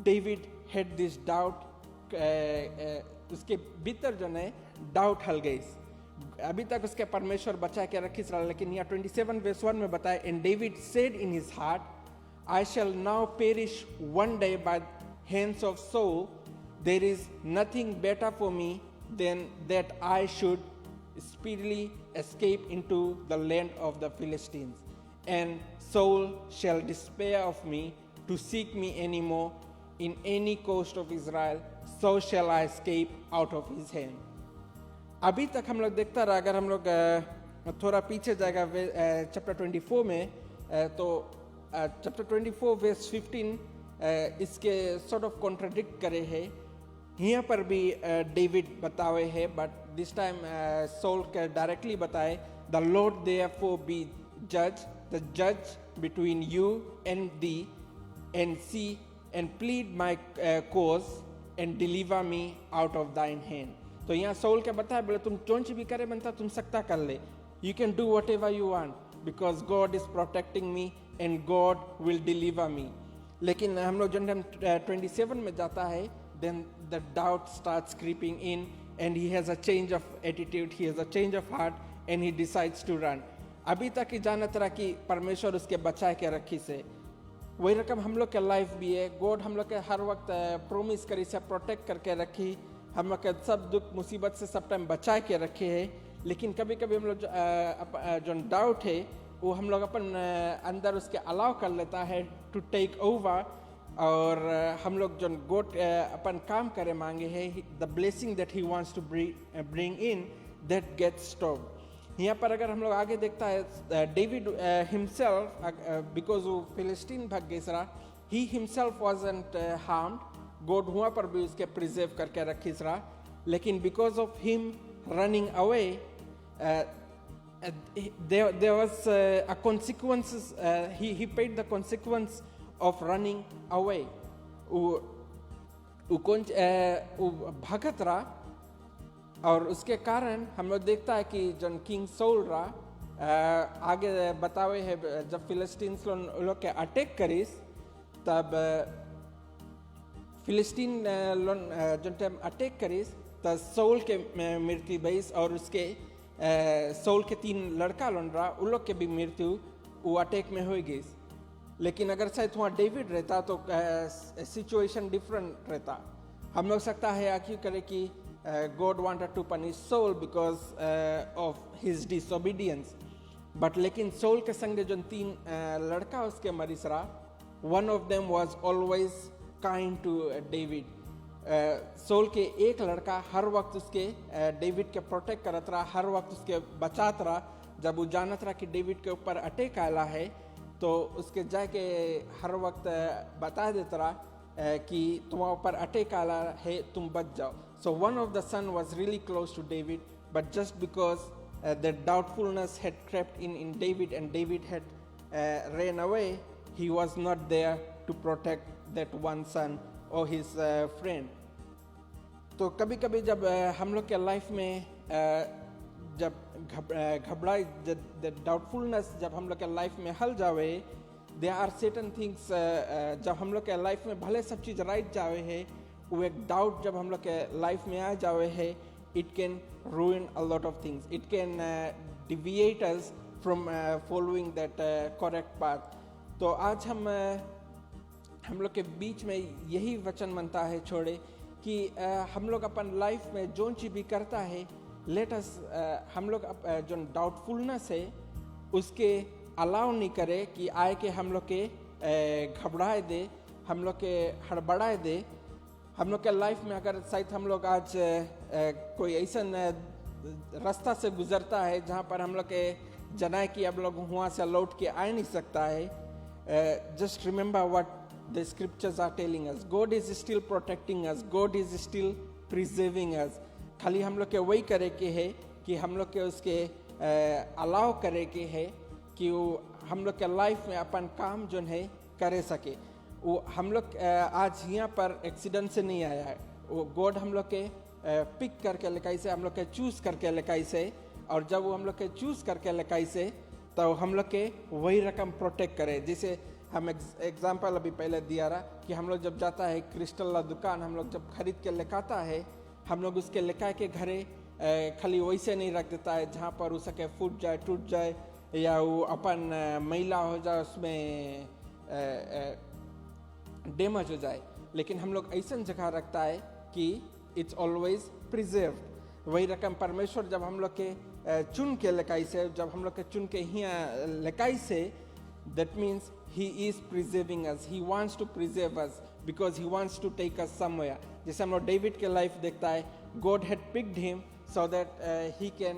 C: David had this doubt. उसके भीतर जो है डाउट हल गई. अभी तक उसके परमेश्वर बचा के रखी रहा, लेकिन यहाँ 27 verse 1 में बताया, and David said in his heart, I shall now perish one day by hands of Saul. There is nothing better for me than that I should speedily escape into the land of the Philistines. And Saul shall despair of me to seek me any more in any coast of Israel. So shall I escape out of his hand. अभी तक हम लोग देखता रहा. अगर हम लोग थोड़ा पीछे जाएगा चैप्टर 24 में, तो चैप्टर 24 verse 15 इसके sort of contradict करे है. यहाँ पर भी डेविड बतावे है, but this time Saul के directly बताए, the Lord therefore be the judge between you and thee, and see and plead my cause and deliver me out of thine hand. तो यहाँ सोल के बताया, बोले तुम चोंच भी करे बनता तुम सकता कर ले. You can do whatever you want because God is protecting me and God will deliver me. लेकिन हम लोग जब 27 में जाता है, then the doubt starts creeping in and he has a change of attitude, he has a change of heart and he decides to run. अभी तक ही जानत रहा कि परमेश्वर उसके बचा के रखी से. वही रकम हम लोग के लाइफ भी है. गॉड हम लोग के हर वक्त प्रोमिस करी से प्रोटेक्ट करके रखी, हम लोग के सब दुख मुसीबत से सब टाइम बचा के रखे है. लेकिन कभी कभी हम लोग जो डाउट है वो हम लोग अपन अंदर उसके अलाउ कर लेता है टू टेक ओवर, और हम लोग जो गॉड अपन काम करे मांगे है, the blessing that he wants to bring in, that gets stopped. यहाँ पर अगर हम लोग आगे देखता है, डेविड हिमसेल्फ बिकॉज वो फिलिस्तीन भाग गई सरा, he himself wasn't harmed. God वहाँ पर भी उसके प्रिजर्व करके रखी सरा. लेकिन because of him running away there was a consequences, he paid the consequence of running away. वो भागत रहा, और उसके कारण हम लोग देखता है कि जन किंग सोल रहा आगे बतावे है, जब फिलिस्तीन्स लोग के अटैक करीस तब फिलिस्तीन जन टाइम अटैक करीस तो सौल के मृत्यु भईस और उसके सौल के 3 लड़का लोंडरा उन लोग के भी मृत्यु वो अटैक में हो गई। लेकिन अगर शायद वहाँ डेविड रहता तो सिचुएशन डिफरेंट रहता। हम लोग सकता है आखिर करे कि God wanted to punish Saul because of his disobedience, but लेकिन सौल के संग जो 3 लड़का उसके मरीसरा, one of them was always kind to David. Saul के एक लड़का हर वक्त उसके डेविड के प्रोटेक्ट करत रहा, हर वक्त उसके बचात रहा। जब वो जानत रहा कि डेविड के ऊपर अटैक आला है तो उसके जाके हर वक्त बता देता रहा कि तुम्हारे ऊपर अटैक आला है, तुम बच जाओ। So one of the son was really close to David, but just because the doubtfulness had crept in David and David had ran away, he was not there to protect that one son or his friend. तो कभी कभी जब हम लोग के life में जब घबराई, डाउटफुलनेस जब हम लोग के लाइफ में हल जावे, there are certain things जब हम लोग के लाइफ में भले सब चीज़ राइट जावे है, वो एक डाउट जब हम लोग के लाइफ में आ जावे है, it can ruin a lot of things. It can deviate us from following that correct path. तो आज हम लोग के बीच में यही वचन बनता है छोड़े कि हम लोग अपन लाइफ में जो चीज़ भी करता है, लेट अस हम लोग जो डाउटफुलनेस है उसके अलाउ नहीं करे कि आए के हम लोग के घबराए दे, हम लोग के हड़बड़ाए दे। हम लोग के लाइफ में अगर शायद हम लोग आज कोई ऐसा रास्ता से गुजरता है जहाँ पर हम लोग के जनाए कि अब लोग वहाँ से लौट के आ नहीं सकता है, just remember what the scriptures are telling us, God is still protecting us, God is still preserving us. खाली हम लोग के वही करे के है कि हम लोग के उसके अलाउ करे के है कि वो हम लोग के लाइफ में अपन काम जो है करे सके। वो हम लोग आज यहाँ पर एक्सीडेंट से नहीं आया है, वो गॉड हम लोग के पिक करके लिखाई से, हम लोग के चूज़ करके लिखाई से, और जब वो हम लोग के चूज़ करके लिखाई से तो हम लोग के वही रकम प्रोटेक्ट करे। जैसे हम एग्जांपल अभी पहले दिया रहा कि हम लोग जब जाता है क्रिस्टल ला दुकान, हम लोग जब खरीद के लिखाता है, हम लोग उसके लिखा के घरे खाली वैसे नहीं रख देता है जहाँ पर उसके फूट जाए, टूट जाए, या वो अपन मैला हो जाए, उसमें डैमेज हो जाए। लेकिन हम लोग ऐसा जगह रखता है कि इट्स ऑलवेज प्रिजर्व्ड। वही रकम परमेश्वर जब हम लोग के चुन के लिखाई से, जब हम लोग के चुन के यहाँ लिखाई से, that means he is preserving us, he wants to preserve us because he wants to take us somewhere. जैसे हम लोग डेविड के लाइफ देखता है, God had picked him so that he can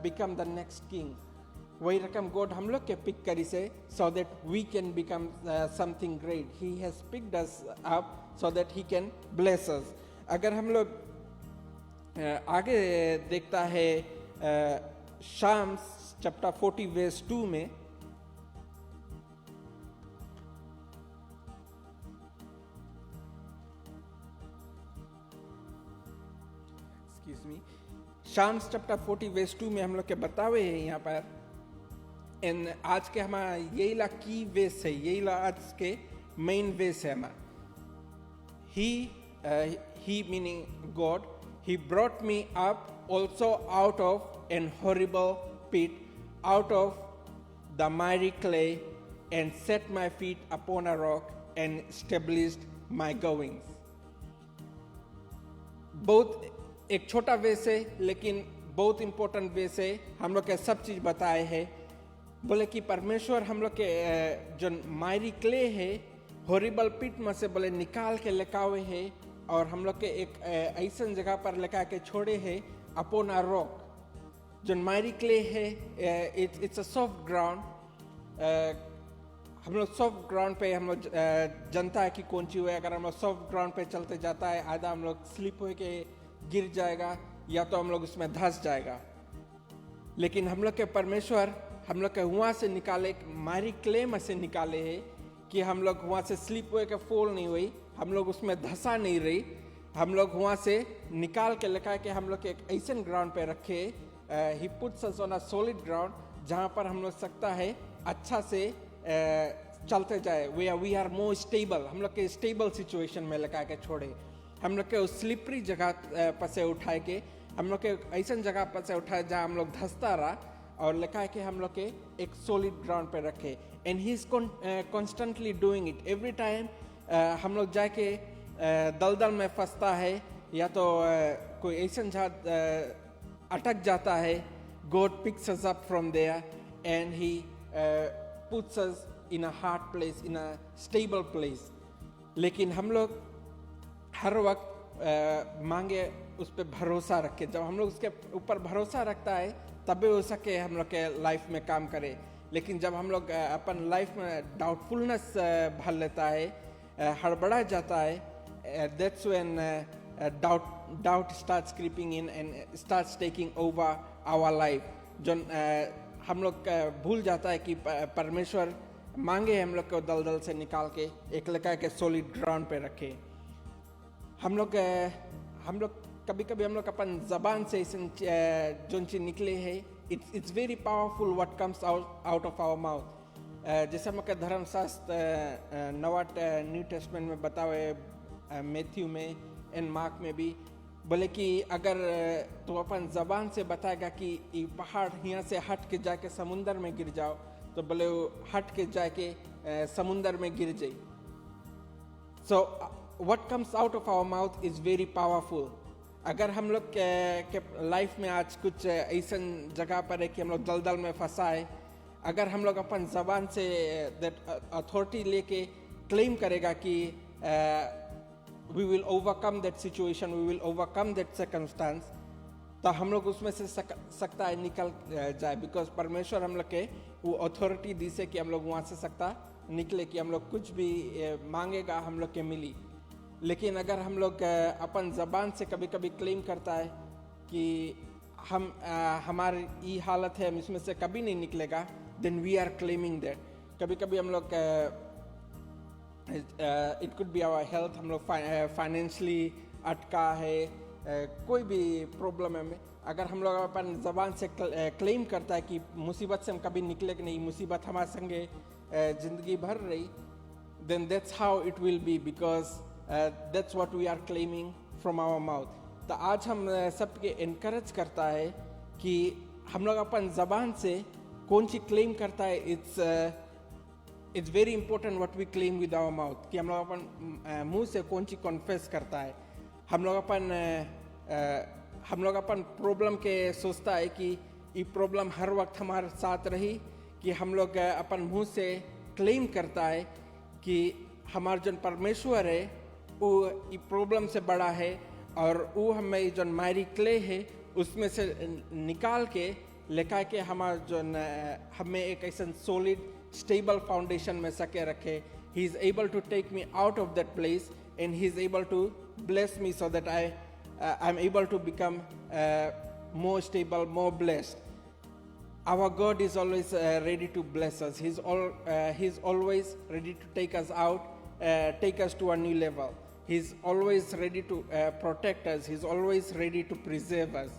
C: become the next king. वही रकम God हम लोग के पिक करी से so that we can become something great. He has picked us up so that he can bless us. अगर हम लोग आगे देखता है शाम्स चैप्टर 40 वर्स 2 में, एक्सक्यूज मी, शाम्स चैप्टर 40 वर्स 2 में हम लोग के बतावे हैं यहाँ पर, एंड आज के हमारा यही ला की वेस है, यही ला आज के मेन वेस है हमारा। He meaning God, he brought me up also out of an horrible pit, out of the miry clay, and set my feet upon a rock and established my goings. बहुत एक छोटा वेस है लेकिन बहुत इंपॉर्टेंट वेस है, हम लोग के सब चीज़ बताए हैं। बोले कि परमेश्वर हम लोग के जो मायरी क्ले है, हॉरिबल पिट में से बोले निकाल के लेका हुए है, और हम लोग के एक ऐसा जगह पर लेका के छोड़े है अपॉन अ रॉक। जो मायरी क्ले है, इट्स अ सॉफ्ट ग्राउंड। हम लोग सॉफ्ट ग्राउंड पे हम लोग जनता है कि कौन सी हुए, अगर हम लोग सॉफ्ट ग्राउंड पे चलते जाता है, आधा हम लोग स्लिप हो के गिर जाएगा या तो हम लोग उसमें धंस जाएगा। लेकिन हम लोग के परमेश्वर हम लोग के वहाँ से निकाले, मायरी क्ले में से निकाले है कि हम लोग वहाँ से स्लिप हुए के फॉल नहीं हुई, हम लोग उसमें धंसा नहीं रही, हम लोग वहाँ से निकाल के लिखा के हम लोग एक ऐसे ग्राउंड पे रखे। He puts us on a solid ground, जहाँ पर हम लोग सकता है अच्छा से चलते जाए, वी आर मोर स्टेबल, हम लोग के स्टेबल सिचुएशन में लगा के छोड़े, हम लोग के उस स्लिपरी जगह पर से उठाए के हम लोग के ऐसा जगह पर से उठाए जहाँ हम लोग धंसता रहा और लगा के हम लोग के एक सॉलिड ग्राउंड पे रखे। And he is constantly doing it every time. हम लोग जाके दलदल में फंसता है या तो कोई ऐसा जगह अटक जाता है, God picks us up from there and he puts us in a hard place, in a stable place. लेकिन हम लोग हर वक्त मांगे उस पर भरोसा रखे। जब हम लोग उसके ऊपर भरोसा रखता है तब भी हो सके हम लोग के लाइफ में काम करे। लेकिन जब हम लोग अपन लाइफ में डाउटफुलनेस भर लेता है, हड़बड़ा जाता है, that's when doubt starts creeping in and starts taking over our life. जो हम लोग भूल जाता है कि परमेश्वर मांगे हम लोग को दलदल से निकाल के एक लगा के सॉलिड ग्राउंड पे रखे। हम लोग कभी कभी हम लोग अपन जबान से जो चीज निकले है, it's very powerful what comes out of our mouth. जैसे हम लोग धर्मशास्त्र नवा न्यू टेस्टमेंट में बता हुए मैथ्यू में एंड मार्क में भी बोले कि अगर तो अपन जबान से बताएगा कि ये पहाड़ यहाँ से हट के जाके समुंदर में गिर जाओ, तो बोले वो हट के जाके समुंदर में गिर जाए। So what comes out of our mouth is very powerful. अगर हम लोग के लाइफ में आज कुछ ऐसा जगह पर है कि हम लोग दलदल में फंसा है, अगर हम लोग अपन जबान से अथॉरिटी लेके क्लेम करेगा कि we will overcome that situation, we will overcome that circumstance, तो हम लोग उसमें से सकता है निकल जाए। बिकॉज परमेश्वर हम लोग के वो अथॉरिटी दी से कि हम लोग वहाँ से सकता निकले, कि हम लोग कुछ भी मांगेगा हम लोग के मिली। लेकिन अगर हम लोग अपन जबान से कभी कभी क्लेम करता है कि हमारी ये हालत है, हम इसमें से कभी नहीं निकलेगा, then we are claiming that. कभी कभी हम लोग it could be our health, हम लोग फाइनेंशियली अटका है, कोई भी प्रॉब्लम है में, अगर हम लोग अपन जबान से क्लेम करता है कि मुसीबत से हम कभी निकले कि नहीं, मुसीबत हमारे संगे जिंदगी भर रही, then that's how it will be, because that's what we are claiming from our mouth. तो आज हम सबके इनकरेज करता है कि हम लोग अपन जबान से कौन सी क्लेम करता है। It's very important what we claim with our mouth, कि हम लोग अपन मुंह से कौन सी कॉन्फेस करता है। हम लोग अपन प्रॉब्लम के सोचता है कि ये प्रॉब्लम हर वक्त हमारे साथ रही, कि हम लोग अपन मुंह से क्लेम करता है कि हमारा जो परमेश्वर है वो ये प्रॉब्लम से बड़ा है और वो हमें जो मायरी क्ले है उसमें से निकाल के लेकर के हमारा जो हमें एक ऐसा सॉलिड स्टेबल फाउंडेशन में सके रखे। He is able to take me out of that place and he is able to bless me so that I am able to become more stable, more blessed. Our God is always ready to bless us. He's always ready to take us out, take us to a new level. He's always ready to protect us. He's always ready to preserve us.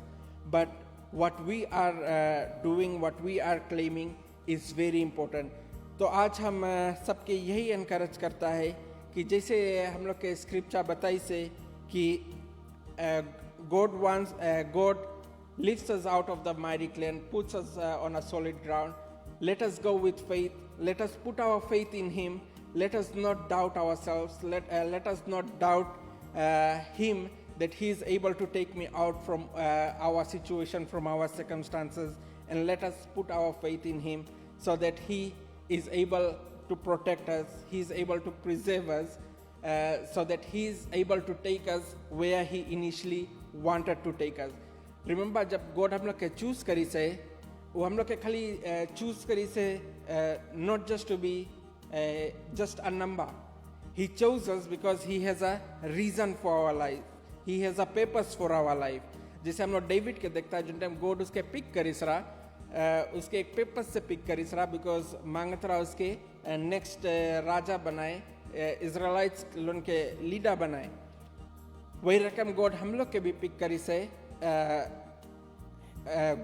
C: But what we are doing, what we are claiming is very important. तो आज हम सबके यही encourage करता है कि जैसे हम लोग के स्क्रिप्चर बताई से कि God lifts us out of the miry clay and puts us on a solid ground. Let us go with faith. Let us put our faith in Him. Let us not doubt ourselves. Let us not doubt Him that He is able to take me out from our situation, from our circumstances. And let us put our faith in Him so that He is able to protect us. He is able to preserve us so that He is able to take us where He initially wanted to take us. Remember जब God हम लोग के choose करी से, वो हम लोग के खाली चूज करी से not just to be just a number. He chose us because he has a reason for our life. He has a purpose for our life. जैसे हम लोग डेविड के देखता है जिन टाइम गॉड उसके पिक करी सरा, उसके एक पर्पस से पिक करी सरा, बिकॉज मांगत रहा उसके नेक्स्ट राजा बनाए, इजराइलाइट्स लोन के लीडर बनाए. वही रकम गॉड हम लोग के भी पिक करी से.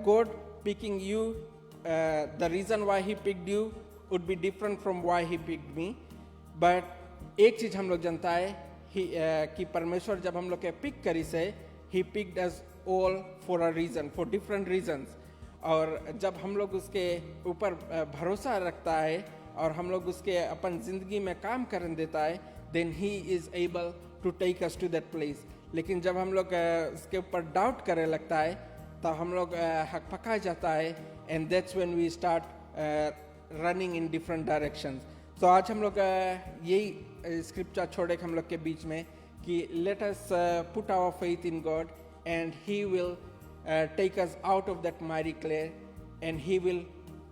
C: God picking you, the reason why He picked you, would be different from why he picked me. But एक चीज हम लोग जानता है कि परमेश्वर जब हम लोग के पिक करी से he picked us all for a reason, for different reasons. और जब हम लोग उसके ऊपर भरोसा रखता है और हम लोग उसके अपन जिंदगी में काम करने देता है, then he is able to take us to that place. लेकिन जब हम लोग उसके ऊपर डाउट करने लगता है तो हम लोग हक पका जाता है, and that's when we start running in different directions. So आज हम लोग यही स्क्रिप्चर छोड़े हम लोग के बीच में कि let us put our faith in God and he will take us out of that miry clay and he will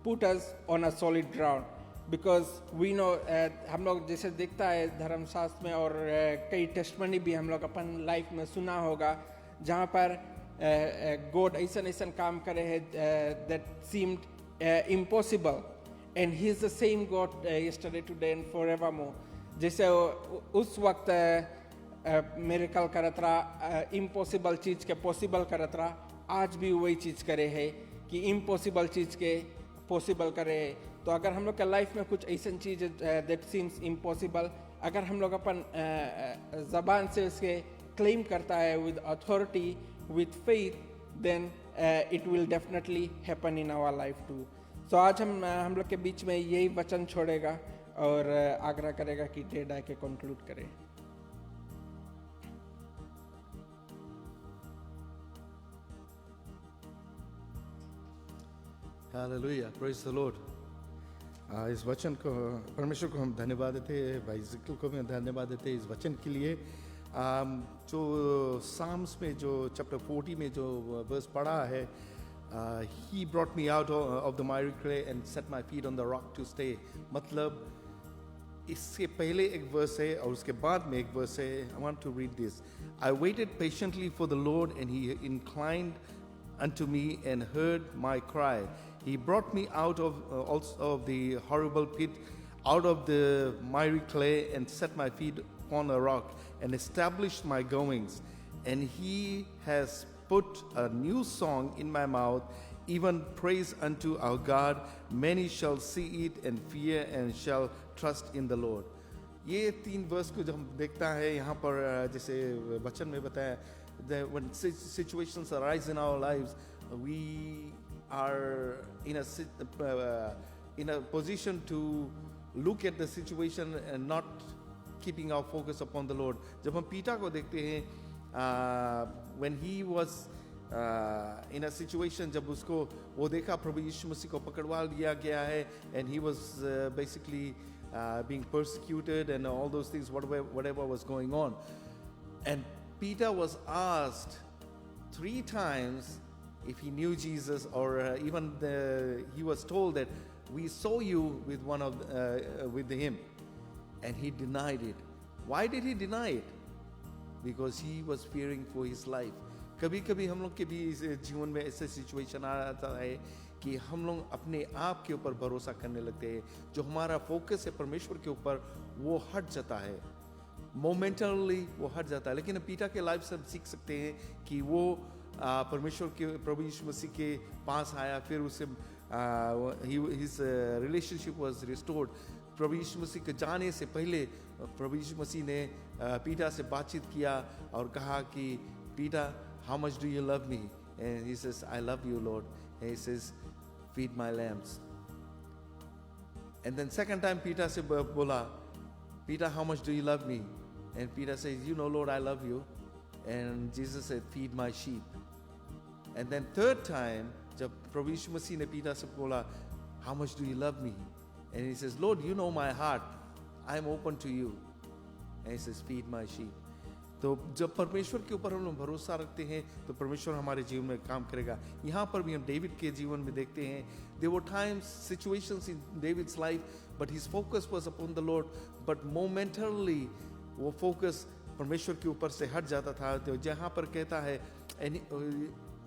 C: put us on a solid ground. Because we know हम लोग जैसे देखता है धर्मशास्त्र में और कई टेस्टमनी भी हम लोग अपन लाइफ में सुना होगा जहाँ पर गॉड ऐसा काम करे है that seemed impossible, and he is the same God yesterday, today and forevermore. जैसे उस वक्त मेरे कल करत रहा इम्पॉसिबल चीज़ के पॉसिबल करत रहा, आज भी वही चीज़ करे है कि इम्पॉसिबल चीज़ के पॉसिबल करे है. तो अगर हम लोग का लाइफ में कुछ ऐसा चीज़ दैट सीम्स इम्पॉसिबल, अगर हम लोग अपन ज़बान से उसके क्लेम करता है with authority, with faith, then it will definitely happen in our life too. So आज हम लोग के बीच में यही वचन छोड़ेगा और आग्रह करेगा कि डे डाई के कंक्लूड करें.
A: Hallelujah, praise the Lord. इस वचन को परमेश्वर को हम धन्यवाद देते हैं, भाई जिक्र को भी धन्यवाद देते हैं इस वचन के लिए. जो साम्स में जो चैप्टर 40 में जो वर्स पढ़ा है, he brought me out of the miry clay and set my feet on the rock to stay. मतलब इससे पहले एक वर्स है और उसके बाद में एक वर्स है. I want to read this. I waited patiently for the Lord and he inclined unto me and heard my cry. He brought me out of also of the horrible pit, out of the miry clay, and set my feet upon a rock, and established my goings. And he has put a new song in my mouth, even praise unto our God. Many shall see it and fear, and shall trust in the Lord. ये 3 verse को जब हम देखता है यहाँ पर जैसे वचन में बताया, that when situations arise in our lives, we are in a position to look at the situation and not keeping our focus upon the Lord. जब हम पीटा को देखते हैं, when he was in a situation, जब उसको वो देखा प्रभु यीशु मसीह को पकड़वा लिया गया है, and he was basically being persecuted and all those things, whatever was going on. And Peter was asked 3 times if he knew Jesus, or he was told that we saw you with him, and he denied it. Why did he deny it? Because he was fearing for his life. कभी-कभी हम लोग के भी जीवन में ऐसे situation आता है कि हम लोग अपने आप के ऊपर भरोसा करने लगते हैं, जो हमारा फोकस है परमेश्वर के ऊपर वो हट जाता है, मोमेंटली वो हट जाता है. लेकिन पीटा के लाइफ से हम सीख सकते हैं कि वो परमेश्वर के प्रभु यीशु मसीह के पास आया, फिर उसे his relationship was restored. प्रभु यीशु मसीह के जाने से पहले प्रभु यीशु मसीह ने पीटा से बातचीत किया और कहा कि पीटा, how much do you love me? And he says, I love you, Lord. And he says, feed my lambs. And then second time Peter से बोला, Peter, how much do you love me? And Peter says, you know, Lord, I love you. And Jesus said, feed my sheep. And then third time, जब प्रभु यीशु मसीह ने Peter से बोला, how much do you love me? And he says, Lord, you know my heart. I'm open to you. And he says, feed my sheep. तो जब परमेश्वर के ऊपर हम लोग भरोसा रखते हैं तो परमेश्वर हमारे जीवन में काम करेगा. यहाँ पर भी हम डेविड के जीवन में देखते हैं, there were times, situations in David's life, but his focus was upon the Lord. But momentarily वो focus परमेश्वर के ऊपर से हट जाता था. तो जहाँ पर कहता है,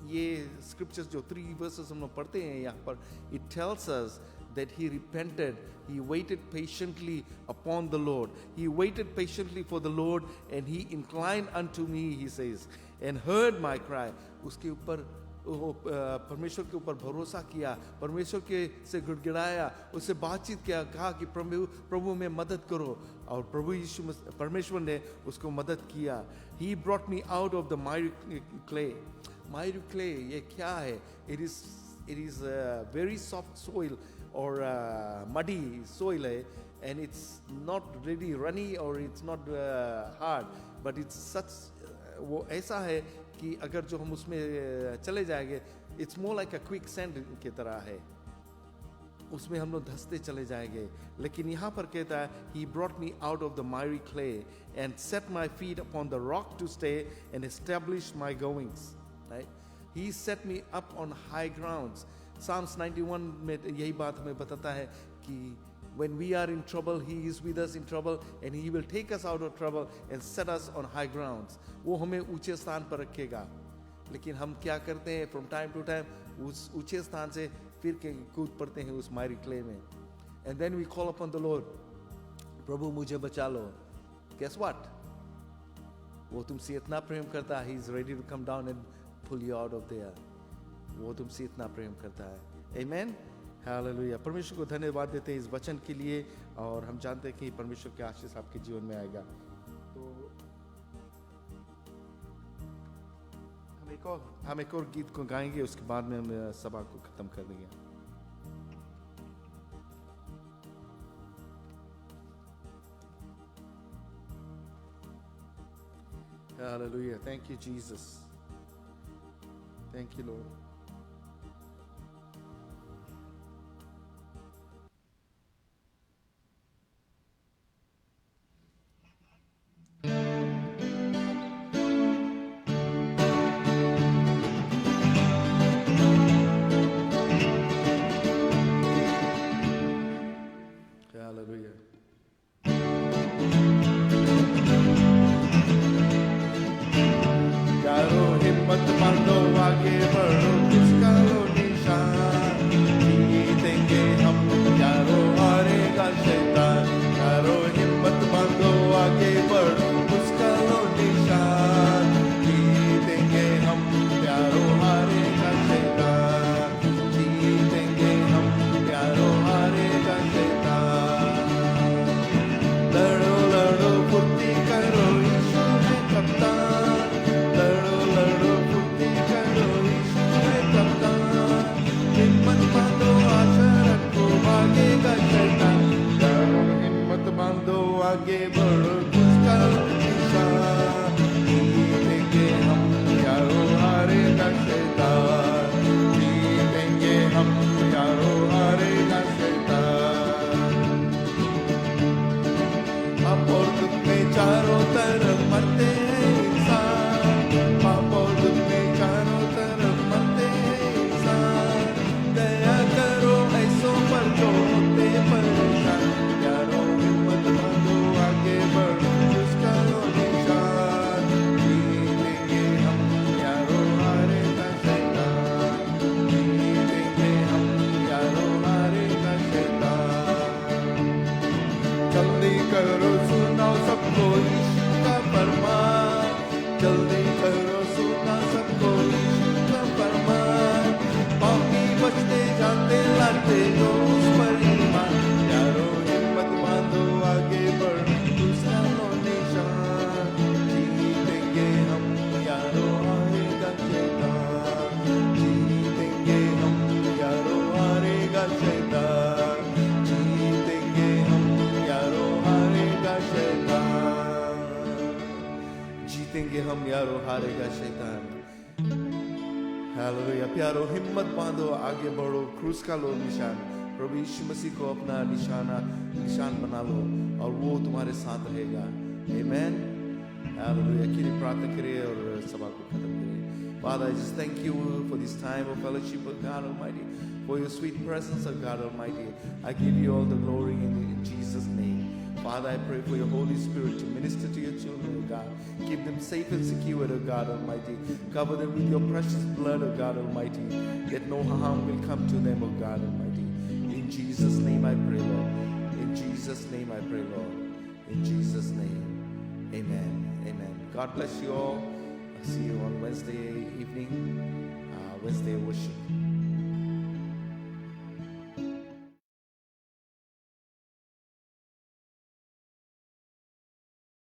A: ये scriptures जो 3 verses हम लोग पढ़ते हैं यहाँ पर, it tells us that he repented, he waited patiently upon the Lord. He waited patiently for the Lord, and he inclined unto me, he says, and heard my cry. उसके ऊपर परमेश्वर के ऊपर भरोसा किया, परमेश्वर के से गिड़गिड़ाया, उससे बातचीत किया, कहा कि प्रभु में मदद करो, और प्रभु यीशु परमेश्वर ने उसको मदद किया. He brought me out of the miry clay. Miry clay ये क्या है? It is very soft soil or muddy soil है, and it's not really runny or it's not hard, but it's such वो ऐसा है कि अगर जो हम उसमें चले जाएंगे, it's more like a quicksand की तरह है, उसमें हम लोग धंसते चले जाएंगे. लेकिन यहाँ पर कहता है, He brought me out of the miry clay and set my feet upon the rock to stay and establish my goings. Right? He set me up on high grounds. Psalms 91 में यही बात हमें बताता है कि when we are in trouble, He is with us in trouble, and He will take us out of trouble and set us on high grounds. वो हमें ऊंचे स्थान पर रखेगा. लेकिन हम क्या करते हैं? From time to time उस ऊंचे स्थान से फिर के कूद पड़ते हैं उस miry clay में. And then we call upon the Lord. प्रभु मुझे बचा लो. Guess what? वो तुमसे इतना प्रेम करता है. He is ready to come down and pull you out of there. वो तुमसे इतना प्रेम करता है. Amen. हालेलुया. परमेश्वर को धन्यवाद देते हैं इस वचन के लिए, और हम जानते हैं कि परमेश्वर के आशीष आपके जीवन में आएगा. तो हम एक और गीत को गाएंगे, उसके बाद में हम सभा को खत्म कर देंगे. Hallelujah. Thank you, Jesus. Thank you, Lord. Hallelujah. यारो हिम्मत बांधो, आगे बढ़ो, किसका लो निशान, जीतेंगे हम, यारो हारेगा शैतान. यारो हिम्मत बांधो, आगे बढ़ो, किसका लो निशान, जीतेंगे हम, यारो हारेगा शैतान, जीतेंगे हम, यारो हारेगा शैतान. लड़ो लड़ो फुर्ती करो, यीशु है कप्तान. लड़ो लड़ो फुर्ती करो, यीशु है कप्तान. हिम्मत बांधो, आशा रखो, भागेगा शैतान. यारो हिम्मत बांधो, आगे बढ़ो, उसका निशान, जीतेंगे हम, यारो हारेगा शैतान, जीतेंगे हम, यारो हारेगा शैतान. पाप और दुख में चारों तरफ मरते हैं इंसान, पाप और दुख में चारों तरफ मरते हैं इंसान. दया करो ऐसों पर जो होते परेशान. यारो हिम्मत बांधो, आगे बढ़ो, उसका लो निशान, जीतेंगे हम, यारो हारेगा शैतान, जीतेंगे हम, यारो हारेगा शैतान. जल्दी करो सुनाओ सबको यीशु का फरमान, जल्दी करो सुनाओ सबको यीशु का फरमान. पापी बचते जाते लाते जो उस पर ईमान. यारो हिम्मत बांधो, आगे बढ़ो, उसका लो निशान, जीतेंगे हम, यारो हारेगा शैतान, जीतेंगे हम, यारो हारेगा शैतान, जीतेंगे हम, यारो हारेगा शैतान, जीतेंगे हम, यारो हारेगा शैतान. हालेलुया. प्यारो हिम्मत बांधो, आगे बढ़ो, क्रूस का लो निशान. प्रभु यीशु मसीह को अपना निशान बना लो, और वो तुम्हारे साथ रहेगा. आमेन. हालेलुया. के लिए प्रार्थना करिए और सभा को खत्म करिए. Father, I just thank you for this time of fellowship of God Almighty, for your sweet presence of God Almighty. I give you all the glory in Jesus' name. Father, I pray for your Holy Spirit to minister to your children, O God. Keep them safe and secure, O God Almighty. Cover them with your precious blood, O God Almighty, that no harm will come to them, O God Almighty. In Jesus' name I pray, Lord. In Jesus' name I pray, Lord. In Jesus' name. Amen. Amen. God bless you all. I'll see you on Wednesday evening. Wednesday worship.